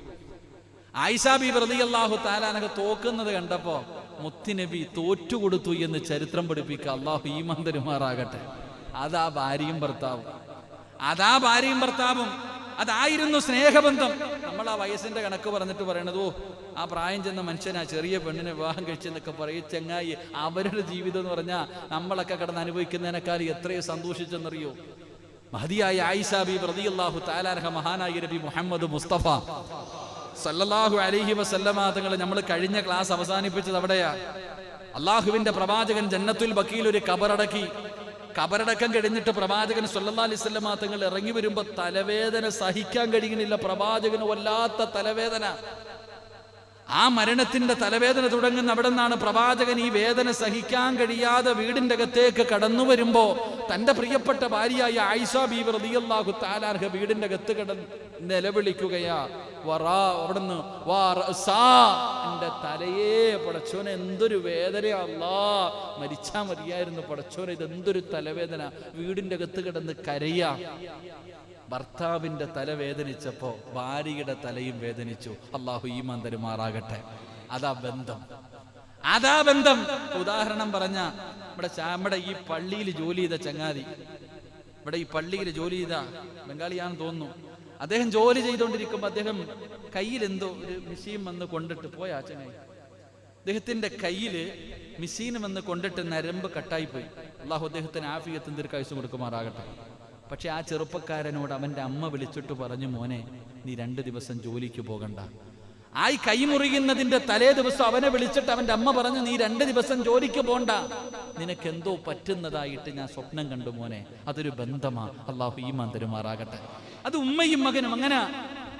ആയിഷ ബീവി റളിയല്ലാഹു തആല അൻഹ തോക്കുന്നത് കണ്ടപ്പോ മുത്തുനബി തോറ്റുകൊടുത്തു എന്ന് ചരിത്രം പഠിപ്പിക്കുക. അല്ലാഹു ഈമാൻ തരുമാറാകട്ടെ. അതാ ഭാര്യയും ഭർത്താവും അതായിരുന്നു സ്നേഹബന്ധം. നമ്മൾ ആ വയസ്സിന്റെ കണക്ക് പറഞ്ഞിട്ട് പറയണത്, ഓ ആ പ്രായം ചെന്ന മനുഷ്യനാ ചെറിയ പെണ്ണിനെ വിവാഹം കഴിച്ചെന്നൊക്കെ പറയും. ചങ്ങായി, അവരുടെ ജീവിതം എന്ന് പറഞ്ഞാൽ നമ്മളൊക്കെ കിടന്ന് അനുഭവിക്കുന്നതിനേക്കാൾ എത്രയോ സന്തോഷിച്ചെന്നറിയോ. മഹദിയായ ആയിഷ ബീവി റളിയല്ലാഹു തആല അൻഹ മഹാനായ നബി മുഹമ്മദ് മുസ്തഫ സല്ലല്ലാഹു അലൈഹി വസല്ലമ തങ്ങൾ നമ്മൾ കഴിഞ്ഞ ക്ലാസ് അവസാനിപ്പിച്ചത് അവിടെയാ. അള്ളാഹുവിന്റെ പ്രവാചകൻ ജന്നത്തുൽ ബഖീൽ ഒരു കബറടക്കം കഴിഞ്ഞിട്ട് പ്രവാചകൻ സല്ലല്ലാഹു അലൈഹി വസല്ലമ തങ്ങൾ ഇറങ്ങി വരുമ്പോ തലവേദന സഹിക്കാൻ കഴിയുന്നില്ല. പ്രവാചകന് വല്ലാത്ത തലവേദന. ആ മരണത്തിന്റെ തലവേദന തുടങ്ങുന്ന അവിടെ നിന്നാണ്. പ്രവാചകൻ ഈ വേദന സഹിക്കാൻ കഴിയാതെ വീടിന്റെ അകത്തേക്ക് കടന്നു വരുമ്പോ തന്റെ പ്രിയപ്പെട്ട ഭാര്യയായ ആയിഷ ബീവി റളിയല്ലാഹു തആല അൻഹ വീടിന്റെ അകത്ത് കിടന്ന് നിലവിളിക്കുകയാ. അവിടുന്ന് എന്റെ തലയെ പടച്ചോനെ, എന്തൊരു വേദനയാ അല്ലാ, മരിച്ചാ മതിയായിരുന്നു പടച്ചോനെ, ഇതെന്തൊരു തലവേദന. വീടിന്റെ അകത്ത് കിടന്ന് കരയാ. ഭർത്താവിന്റെ തല വേദനിച്ചപ്പോ ഭാര്യയുടെ തലയും വേദനിച്ചു. അല്ലാഹു ഈമാൻ തരുമാറാകട്ടെ. അതാ ബന്ധം. ഉദാഹരണം പറഞ്ഞ നമ്മുടെ ഈ പള്ളിയിൽ ജോലി ചെയ്ത ചങ്ങാതി, ബംഗാളിയാണെന്ന് തോന്നുന്നു. അദ്ദേഹം ജോലി ചെയ്തുകൊണ്ടിരിക്കുമ്പോൾ അദ്ദേഹം കയ്യിൽ എന്തോ ഒരു മെഷീൻ വന്ന് കൊണ്ടിട്ട് പോയാ ചങ്ങായി. അദ്ദേഹത്തിന്റെ കയ്യില് മെഷീൻ വന്ന് കൊണ്ടിട്ട് നരമ്പ് കട്ടായി പോയി. അല്ലാഹു അദ്ദേഹത്തിന് ആഫിയത്തും ദീർഘായുസ്സും കൊടുക്കുമാറാകട്ടെ. പക്ഷെ ആ ചെറുപ്പക്കാരനോട് അവന്റെ അമ്മ വിളിച്ചിട്ട് പറഞ്ഞു, മോനെ നീ 2 ദിവസം ജോലിക്ക് പോകണ്ട. ആ കൈ മുറിയുന്നതിന്റെ തലേ ദിവസം അവനെ വിളിച്ചിട്ട് അവന്റെ അമ്മ പറഞ്ഞു, നീ 2 ദിവസം ജോലിക്ക് പോണ്ട, നിനക്ക് എന്തോ പറ്റുന്നതായിട്ട് ഞാൻ സ്വപ്നം കണ്ടു മോനെ. അതൊരു ബന്ധമാ. അല്ലാഹു ഈമാൻ തരുമാറാകട്ടെ. അത് ഉമ്മയും മകനും അങ്ങനെ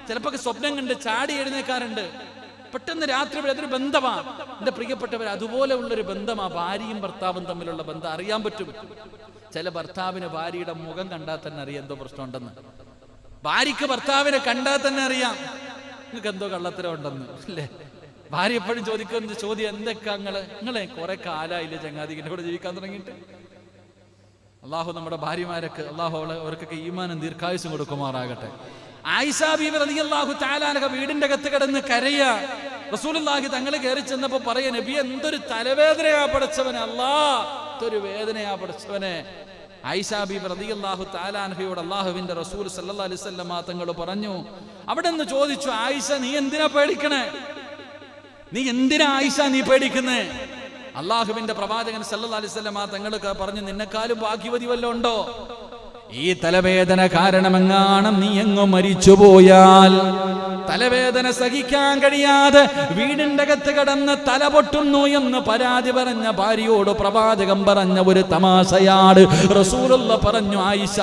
ചിലപ്പോ സ്വപ്നം കണ്ട് ചാടി എഴുന്നേക്കാറുണ്ട്. പെട്ടെന്ന് രാത്രി അതൊരു ബന്ധമാ. എന്റെ പ്രിയപ്പെട്ടവർ, അതുപോലെ ഉള്ളൊരു ബന്ധമാ ഭാര്യയും ഭർത്താവും തമ്മിലുള്ള ബന്ധം. അറിയാൻ പറ്റും. ചില ഭർത്താവിന് ഭാര്യയുടെ മുഖം കണ്ടാൽ തന്നെ അറിയാം എന്തോ പ്രശ്നമുണ്ടെന്ന്. ഭാര്യക്ക് ഭർത്താവിനെ കണ്ടാൽ തന്നെ അറിയാം നിങ്ങൾക്ക് എന്തോ കള്ളത്തരം ഉണ്ടെന്ന്, അല്ലേ? ഭാര്യ എപ്പോഴും ചോദിക്കുന്ന ചോദ്യം, എന്തൊക്കെ നിങ്ങളെ കുറെ കാലായില്ലേ ചങ്ങാതി കൂടെ ജീവിക്കാൻ തുടങ്ങിയിട്ട്. അള്ളാഹു നമ്മുടെ ഭാര്യമാരൊക്കെ അള്ളാഹു അവർക്കൊക്കെ ഈമാനും ദീർഘായുസ്സും കൊടുക്കുമാറാകട്ടെ. ആയിഷ ബീവി റളിയല്ലാഹു തആല അൻഹ വീടിന്റെ അകത്ത് കിടന്ന് കരയാ. റസൂലുള്ളാഹി തങ്ങൾ കയറി ചെന്നപ്പോ പറയാ, നബി എന്തൊരു തലവേദനയാ പടച്ചവനെ, എന്തൊരു വേദനയാ പടച്ചവനെ. ആയിഷ ബീവി റളിയല്ലാഹു തആല അൻഹയോട് അല്ലാഹുവിന്റെ റസൂൽ സല്ലല്ലാഹു അലൈഹി വസല്ലം തങ്ങൾ പറഞ്ഞു. അവിടെ നിന്ന് ചോദിച്ചു, ആയിഷ നീ എന്തിനാ പേടിക്കണേ? ആയിഷ നീ പേടിക്കുന്നേ? അല്ലാഹുവിന്റെ പ്രവാചകൻ സല്ലല്ലാഹു അലൈഹി വസല്ലം തങ്ങൾ പറഞ്ഞു, നിന്നെക്കാളും ഭാഗ്യവതി വല്ലതും ഉണ്ടോ? ഈ തലവേദന കാരണമെങ്ങാണം നീ എങ്ങും മരിച്ചുപോയാൽ, തലവേദന സഹിക്കാൻ കഴിയാതെ വീടിന്റെ അകത്ത് കിടന്ന് തല പൊട്ടുന്നു എന്ന് പരാതി പറഞ്ഞ ഭാര്യയോട് പ്രവാചകൻ പറഞ്ഞ ഒരു തമാശയാണ്. റസൂലുള്ളാഹി പറഞ്ഞു, ആയിഷ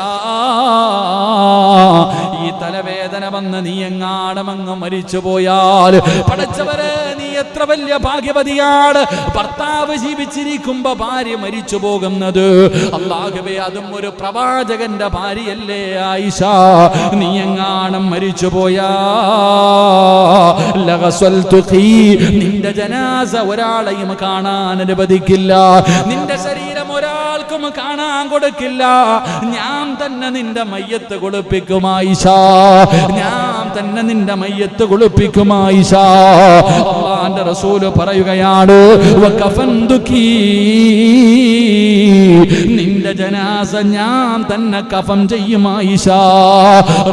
ഈ തലവേദന വന്ന് നീ എങ്ങാണം അങ്ങ് മരിച്ചുപോയാൽ, പടച്ചവരെ നീ എത്ര വലിയ ഭാഗ്യവതിയാണ്. ഭർത്താവ് ജീവിച്ചിരിക്കുമ്പോ ഭാര്യ മരിച്ചു പോകുന്നത്, അല്ലാഹുവേ അതും ഒരു പ്രവാചകന്റെ ഭാര്യയല്ലേ ആയിഷ. നീ എങ്ങാണം മരിച്ചുപോയാ നിന്റെ ജനാസ ഒരാളെയും കാണാൻ അനുവദിക്കില്ല, നിന്റെ ശരീരം ഒരാൾക്കും കാണാൻ കൊടുക്കില്ല. ഞാൻ തന്നെ നിന്റെ മയ്യത്ത് കുളിപ്പിക്കും ആയിഷ, ഞാൻ തന്നെ നിന്റെ മയ്യത്ത് കുളിപ്പിക്കും ആയിഷ. അല്ലാഹുവിന്റെ റസൂൽ പറയുകയാണ്, വകഫൻതുകി, നിന്റെ ജനാസ ഞാൻ തന്നെ കഫൻ ചെയ്യും ആയിഷ.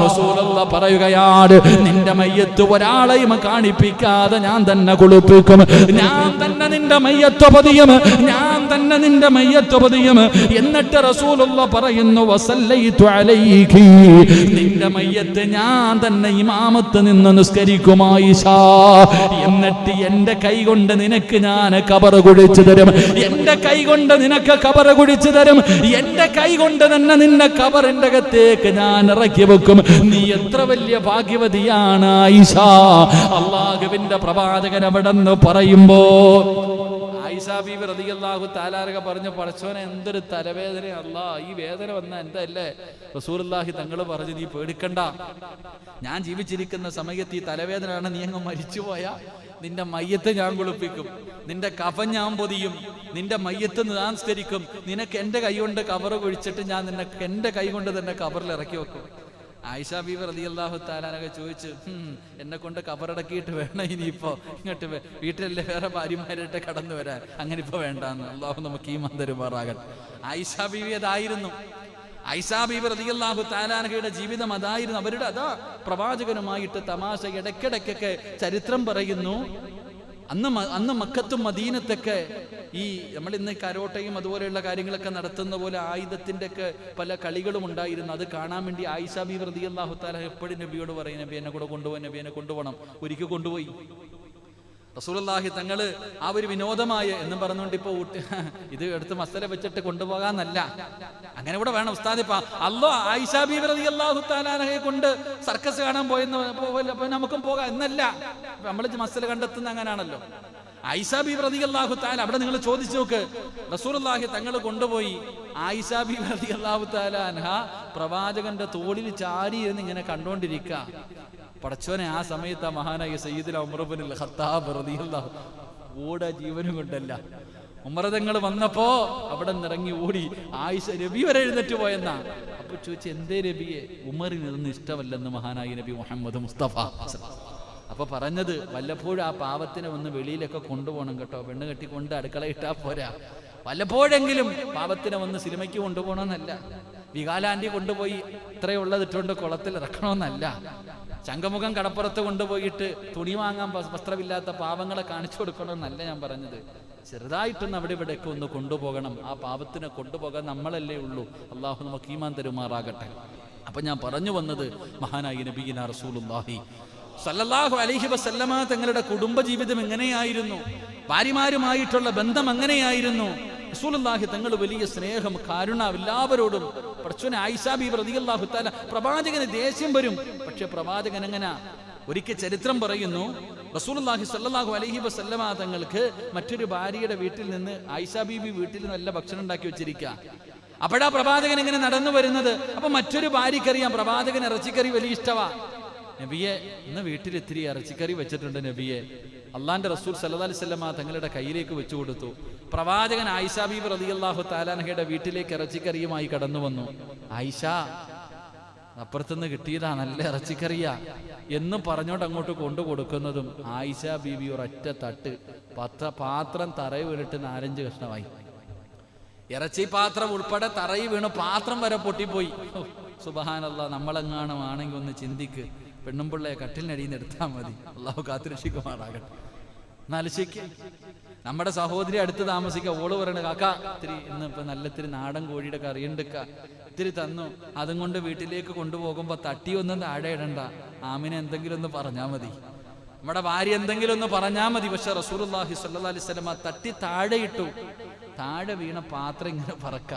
റസൂലുള്ളാഹി പറയുകയാണ്, നിന്റെ മയ്യത്ത് ഒരാളെയും കാണിപ്പിക്കാതെ ഞാൻ തന്നെ കുളിപ്പിക്കും, ഞാൻ തന്നെ നിന്റെ മയ്യത്ത് പൊതിയും, ഞാൻ തന്നെ നിന്റെ മയ്യത്ത് പൊതിയും. എന്നിട്ട് റസൂലുള്ളാഹി പറയുന്നു, വസല്ലൈതു അലൈകി, നിന്റെ മയ്യത്ത് ഞാൻ തന്നെ ഇമാമത്ത് നിന്ന് നിസ്കരിക്കും ആയിഷ. എന്നിട്ട് എന്റെ കൈ കൊണ്ട് നിനക്ക് ഞാൻ ഖബർ കുഴിച്ചു തരും, എന്റെ കൈ കൊണ്ട് നിനക്ക് ഖബർ കുഴിച്ചു തരും, എന്റെ കൈ കൊണ്ട് തന്നെ നിന്നെ ഖബറിന്റെ അകത്തേക്ക് ഞാൻ ഇറക്കി വെക്കും. നീ എത്ര വലിയ ഭാഗ്യവതിയാണ് ആയിഷ. അല്ലാഹുവിന്റെ പ്രവാചകൻ അവിടെ നിന്ന് പറയുമ്പോ ഐഷാ ബീബി റളിയല്ലാഹു തആല അൻഹ പറഞ്ഞു, പടച്ചോനെ എന്തൊരു തലവേദന അല്ലാ, ഈ വേദന വന്ന എന്തല്ലേ? റസൂലുള്ളാഹി തങ്ങൾ പറഞ്ഞു, നീ പേടിക്കണ്ട, ഞാൻ ജീവിച്ചിരിക്കുന്ന സമയത്ത് ഈ തലവേദനയാണ്, നീ അങ്ങ് മരിച്ചുപോയാ നിന്റെ മയ്യത്ത് ഞാൻ കുളിപ്പിക്കും, നിന്റെ കഫൻ ഞാൻ പൊതിയും, നിന്റെ മയ്യത്ത് ഞാൻ സ്കരിക്കും, നിനക്ക് എൻ്റെ കൈ കൊണ്ട് കബറ് കുഴിച്ചിട്ട് ഞാൻ നിനക്ക് എൻ്റെ കൈ കൊണ്ട് തന്നെ കബറിൽ ഇറക്കി വെക്കും. ആയിഷാ ബീബി റളിയല്ലാഹു തആല അൻഹ ചോദിച്ചു, എന്നെ കൊണ്ട് കബറടക്കിയിട്ട് വേണം ഇനിയിപ്പോ ഇങ്ങോട്ട് വീട്ടിലല്ലേ വേറെ ഭാര്യമാരായിട്ട് കടന്നു വരാൻ, അങ്ങനെ ഇപ്പൊ വേണ്ടാന്ന്. അള്ളാഹു നമുക്ക് ഈമാൻ തരുമാറാകട്ടെ. ആയിഷാ ബീവി അതായിരുന്നു. ആയിഷാ ബീബി റളിയല്ലാഹു തആല അൻഹയുടെ ജീവിതം അതായിരുന്നു. അവരുടെ അതാ പ്രവാചകനുമായിട്ട് തമാശ ഇടയ്ക്കിടയ്ക്കൊക്കെ ചരിത്രം പറയുന്നു. അന്ന് മക്കത്തും മദീനത്തൊക്കെ ഈ നമ്മൾ ഇന്ന് കരോട്ടയും അതുപോലെയുള്ള കാര്യങ്ങളൊക്കെ നടത്തുന്ന പോലെ ആയുധത്തിന്റെ ഒക്കെ പല കളികളും ഉണ്ടായിരുന്നു. അത് കാണാൻ വേണ്ടി ആയിഷാ ബീബി റളിയല്ലാഹു തആല എപ്പോഴും നബിയോട് പറയും, നബി എന്നെ കൂടെ കൊണ്ടുപോയി, നബി എന്നെ കൊണ്ടുപോകണം. ഒരിക്കൽ കൊണ്ടുപോയി. റസൂലുള്ളാഹി തങ്ങള് ആ ഒരു വിനോദമായ എന്നും പറഞ്ഞുകൊണ്ട് ഇപ്പൊ ഇത് എടുത്ത് മസല വെച്ചിട്ട് കൊണ്ടുപോകാന്നല്ല, അങ്ങനെ ഇവിടെ വേണം ഉസ്താദ്. ഇപ്പൊ ആയിഷാ ബീബി റളിയല്ലാഹു തആല അൻഹയെ കൊണ്ട് സർക്കസ് കാണാൻ പോയെന്ന് നമുക്കും പോകാം എന്നല്ല, നമ്മൾ മസല കണ്ടെത്തുന്ന അങ്ങനാണല്ലോ. ആയിഷാ ബീബി റളിയല്ലാഹു തആല അവിടെ നിങ്ങൾ ചോദിച്ചു നോക്ക്, റസൂലുള്ളാഹി തങ്ങൾ കൊണ്ടുപോയി. ആയിഷാ ബീബി റളിയല്ലാഹു തആല അൻഹ പ്രവാചകന്റെ തോളിൽ ചാരി എന്ന് ഇങ്ങനെ കണ്ടോണ്ടിരിക്കുക. പടച്ചോനെ, ആ സമയത്ത് മഹാനായ സയ്യിദുനാ ഉമർ ഇബ്നുൽ ഖത്താബ് റളിയല്ലാഹു ഓടാ ജീവനും കൊണ്ടല്ല. ഉമർ തങ്ങൾ വന്നപ്പോ അവിടെ നിറങ്ങി ഓടി. ആയിഷ നബി വരെ എഴുന്നേറ്റ് പോയെന്നാ. അപ്പൊ ചോദിച്ചു, എന്തേ നബിയെ? ഉമറിന് ഇതൊന്നും ഇഷ്ടമല്ലെന്ന് മഹാനായ നബി മുഹമ്മദ് മുസ്തഫ. അപ്പൊ പറഞ്ഞത്, വല്ലപ്പോഴും ആ പാവത്തിനെ ഒന്ന് വെളിയിലൊക്കെ കൊണ്ടുപോകണം കേട്ടോ, പെണ്ണ് കെട്ടിക്കൊണ്ട് അടുക്കള ഇട്ടാ പോരാ, വല്ലപ്പോഴെങ്കിലും പാവത്തിനെ ഒന്ന് സിനിമയ്ക്ക് കൊണ്ടുപോകണമെന്നല്ല, വികാലാന്റി കൊണ്ടുപോയി ഇത്രയുള്ളത് ഇട്ടുകൊണ്ട് കുളത്തിൽ ഇറക്കണമെന്നല്ല, ചങ്കമുഖം കടപ്പുറത്ത് കൊണ്ടുപോയിട്ട് തുണി വാങ്ങാൻ വസ്ത്രമില്ലാത്ത പാവങ്ങളെ കാണിച്ചു കൊടുക്കണമെന്നല്ല ഞാൻ പറഞ്ഞത്. ചെറുതായിട്ടൊന്ന് അവിടെ ഇവിടെയൊക്കെ ഒന്ന് കൊണ്ടുപോകണം. ആ പാവത്തിനെ കൊണ്ടുപോകാൻ നമ്മളല്ലേ ഉള്ളൂ. അള്ളാഹു നമുക്ക് ഈമാൻ തരുമാറാകട്ടെ. അപ്പൊ ഞാൻ പറഞ്ഞു വന്നത്, മഹാനായ നബിയിനാ റസൂലുള്ളാഹി സല്ലല്ലാഹു അലൈഹി വസല്ലമ തങ്ങളുടെ കുടുംബജീവിതം എങ്ങനെയായിരുന്നു, ഭാര്യമാരുമായിട്ടുള്ള ബന്ധം എങ്ങനെയായിരുന്നു. റസൂലുള്ളാഹി തങ്ങൾ വലിയ സ്നേഹം, കാരുണ എല്ലാവരോടും. പടച്ചോനെ, ആയിഷാ ബീബി റളിയല്ലാഹു തആല പ്രവാചകന് ദേഷ്യം വരും, പക്ഷെ പ്രവാചകൻ എങ്ങനെ? ഒരിക്കൽ ചരിത്രം പറയുന്നു, റസൂലുള്ളാഹി സ്വല്ലല്ലാഹു അലൈഹി വസല്ലമ തങ്ങൾക്ക് മറ്റൊരു ഭാര്യയുടെ വീട്ടിൽ നിന്ന് ആയിഷാ ബീബി വീട്ടിൽ നല്ല ഭക്ഷണം ഉണ്ടാക്കി വെച്ചിരിക്കുക. അപ്പോഴാ പ്രവാചകൻ ഇങ്ങനെ നടന്നു വരുന്നത്. അപ്പൊ മറ്റൊരു ഭാര്യക്കറിയാം പ്രവാചകൻ ഇറച്ചിക്കറി വലിയ ഇഷ്ടമാ. നബിയെ, ഇന്ന് വീട്ടിൽ ഇത്തിരി ഇറച്ചിക്കറി വെച്ചിട്ടുണ്ട് നബിയെ. അള്ളാന്റെ റസൂൽ സല്ലല്ലാഹു അലൈഹി വസല്ലമ തങ്ങളുടെ കയ്യിലേക്ക് വെച്ചു കൊടുത്തു. പ്രവാചകൻ ആയിഷാ ബീബി റളിയല്ലാഹു തആല അൻഹയുടെ വീട്ടിലേക്ക് ഇറച്ചിക്കറിയുമായി കടന്നു വന്നു. ആയിഷ, അപ്പുറത്തുനിന്ന് കിട്ടിയതാ, നല്ല ഇറച്ചിക്കറിയാ എന്ന് പറഞ്ഞോണ്ട് അങ്ങോട്ട് കൊണ്ടു കൊടുക്കുന്നതും ആയിഷാ ബീബി ഒരൊറ്റ തട്ട് പാത്രം തറയിൽ വീണിട്ട് 4-5 കഷ്ണമായി. ഇറച്ചി പാത്രം ഉൾപ്പെടെ തറയിൽ വീണ് പാത്രം വരെ പൊട്ടിപ്പോയി. സുബ്ഹാനല്ലാഹ്, നമ്മളെങ്ങാനും ആണെങ്കിൽ ഒന്ന് ചിന്തിക്ക്, പെണ്ണും പിള്ളയെ കട്ടിലിനടിയിൽ നിന്ന് എടുത്താൽ മതി. അള്ളാഹു കാത്തുരക്ഷിക്കുമാറാകട്ടെ. എന്നാലോചിക്ക്, നമ്മുടെ സഹോദരി അടുത്ത് താമസിക്കുക. ഓള് പറയണ, കാക്ക ഇത്തിരി ഇന്ന് ഇപ്പൊ നല്ല ഇത്തിരി നാടൻ കോഴിയുടെ കറിയുണ്ടക്ക, ഇത്തിരി തന്നു. അതും കൊണ്ട് വീട്ടിലേക്ക് കൊണ്ടുപോകുമ്പോ തട്ടി ഒന്നും താഴെ ഇടണ്ട, ആമിനെ എന്തെങ്കിലും ഒന്ന് പറഞ്ഞാൽ മതി, നമ്മുടെ ഭാര്യ എന്തെങ്കിലും ഒന്ന് പറഞ്ഞാൽ മതി. പക്ഷെ റസൂലുള്ളാഹി സ്വല്ലല്ലാഹു അലൈഹി വസല്ലം തട്ടി താഴെ ഇട്ടു. താഴെ വീണ പാത്രം ഇങ്ങനെ പറക്ക.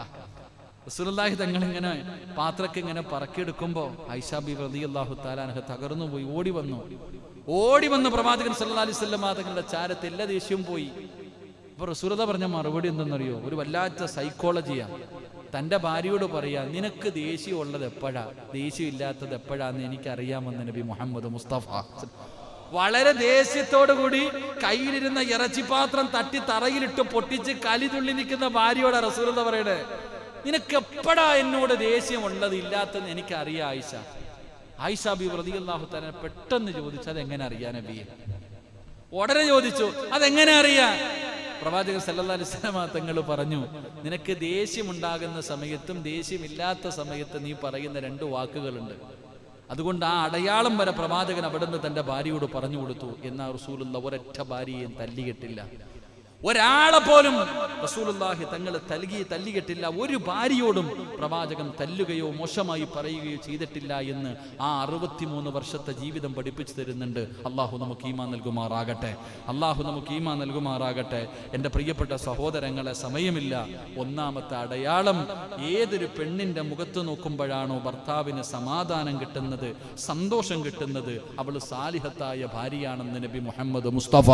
റസൂലുള്ളാഹി തങ്ങൾ ഇങ്ങനെ പാത്രക്ക് ഇങ്ങനെ പറക്കിയെടുക്കുമ്പോ ആയിഷാ ബീബി റളിയല്ലാഹു തആല അൻഹ തകർന്നു പോയി. ഓടി വന്ന് പ്രവാചകൻ സല്ലല്ലാഹു അലൈഹി വസല്ലം തങ്ങളുടെ ചാരത്ത് എല്ലാ ദേഷ്യവും പോയി. അപ്പൊ റസൂലുള്ളാഹി പറഞ്ഞ മറുപടി എന്തെന്നറിയോ? ഒരു വല്ലാത്ത സൈക്കോളജിയാ. തന്റെ ഭാര്യയോട് പറയാ, നിനക്ക് ദേഷ്യം ഉള്ളത് എപ്പോഴാ, ദേഷ്യം ഇല്ലാത്തത് എപ്പോഴാന്ന് എനിക്കറിയാമെന്ന് നബി മുഹമ്മദ് മുസ്തഫ. വളരെ ദേഷ്യത്തോടു കൂടി കയ്യിലിരുന്ന ഇറച്ചിപ്പാത്രം തട്ടി തറയിലിട്ട് പൊട്ടിച്ച് കലി തുള്ളി നിൽക്കുന്ന ഭാര്യയോട് റസൂലുള്ളാഹി പറയണേ, നിനക്ക് എപ്പോഴാ എന്നോട് ദേഷ്യം ഉള്ളത് ഇല്ലാത്തെന്ന് എനിക്കറിയാം ആയിഷ. ആയിഷാ ബീബി റളിയല്ലാഹു തആല പെട്ടെന്ന് ചോദിച്ചു, അതെങ്ങനെ അറിയാൻ നബിയെ? ഉടനെ ചോദിച്ചു, അതെങ്ങനെ അറിയാൻ? പ്രവാചകൻ സല്ലല്ലാഹു അലൈഹി വസല്ലം തങ്ങൾ പറഞ്ഞു, നിനക്ക് ദേഷ്യമുണ്ടാകുന്ന സമയത്തും ദേഷ്യമില്ലാത്ത സമയത്ത് നീ പറയുന്ന 2 വാക്കുകളുണ്ട്. അതുകൊണ്ട് ആ അടയാളം വരെ പ്രവാചകൻ അവിടുന്ന് തന്റെ ഭാര്യയോട് പറഞ്ഞു കൊടുത്തു. എന്നാ റസൂലുള്ളാഹി ഒരൊറ്റ ഭാര്യയെയും തല്ലികെട്ടില്ല, ഒരാളെ പോലും റസൂലുള്ളാഹി തങ്ങൾ തല്ലികെട്ടില്ല. ഒരു ഭാര്യയോടും പ്രവാചകൻ തല്ലുകയോ മോശമായി പറയുകയോ ചെയ്തിട്ടില്ല എന്ന് ആ 63 വർഷത്തെ ജീവിതം പഠിപ്പിച്ചു തരുന്നുണ്ട്. അള്ളാഹു നമുക്ക് ഈമാൻ നൽകുമാറാകട്ടെ. അള്ളാഹു നമുക്ക് ഈമാൻ നൽകുമാറാകട്ടെ. എൻ്റെ പ്രിയപ്പെട്ട സഹോദരങ്ങളെ, സമയമില്ല. ഒന്നാമത്തെ അടയാളം, ഏതൊരു പെണ്ണിന്റെ മുഖത്ത് നോക്കുമ്പോഴാണോ ഭർത്താവിന് സമാധാനം കിട്ടുന്നത്, സന്തോഷം കിട്ടുന്നത്, അവൾ സാലിഹത്തായ ഭാര്യയാണെന്ന് നബി മുഹമ്മദ് മുസ്തഫ.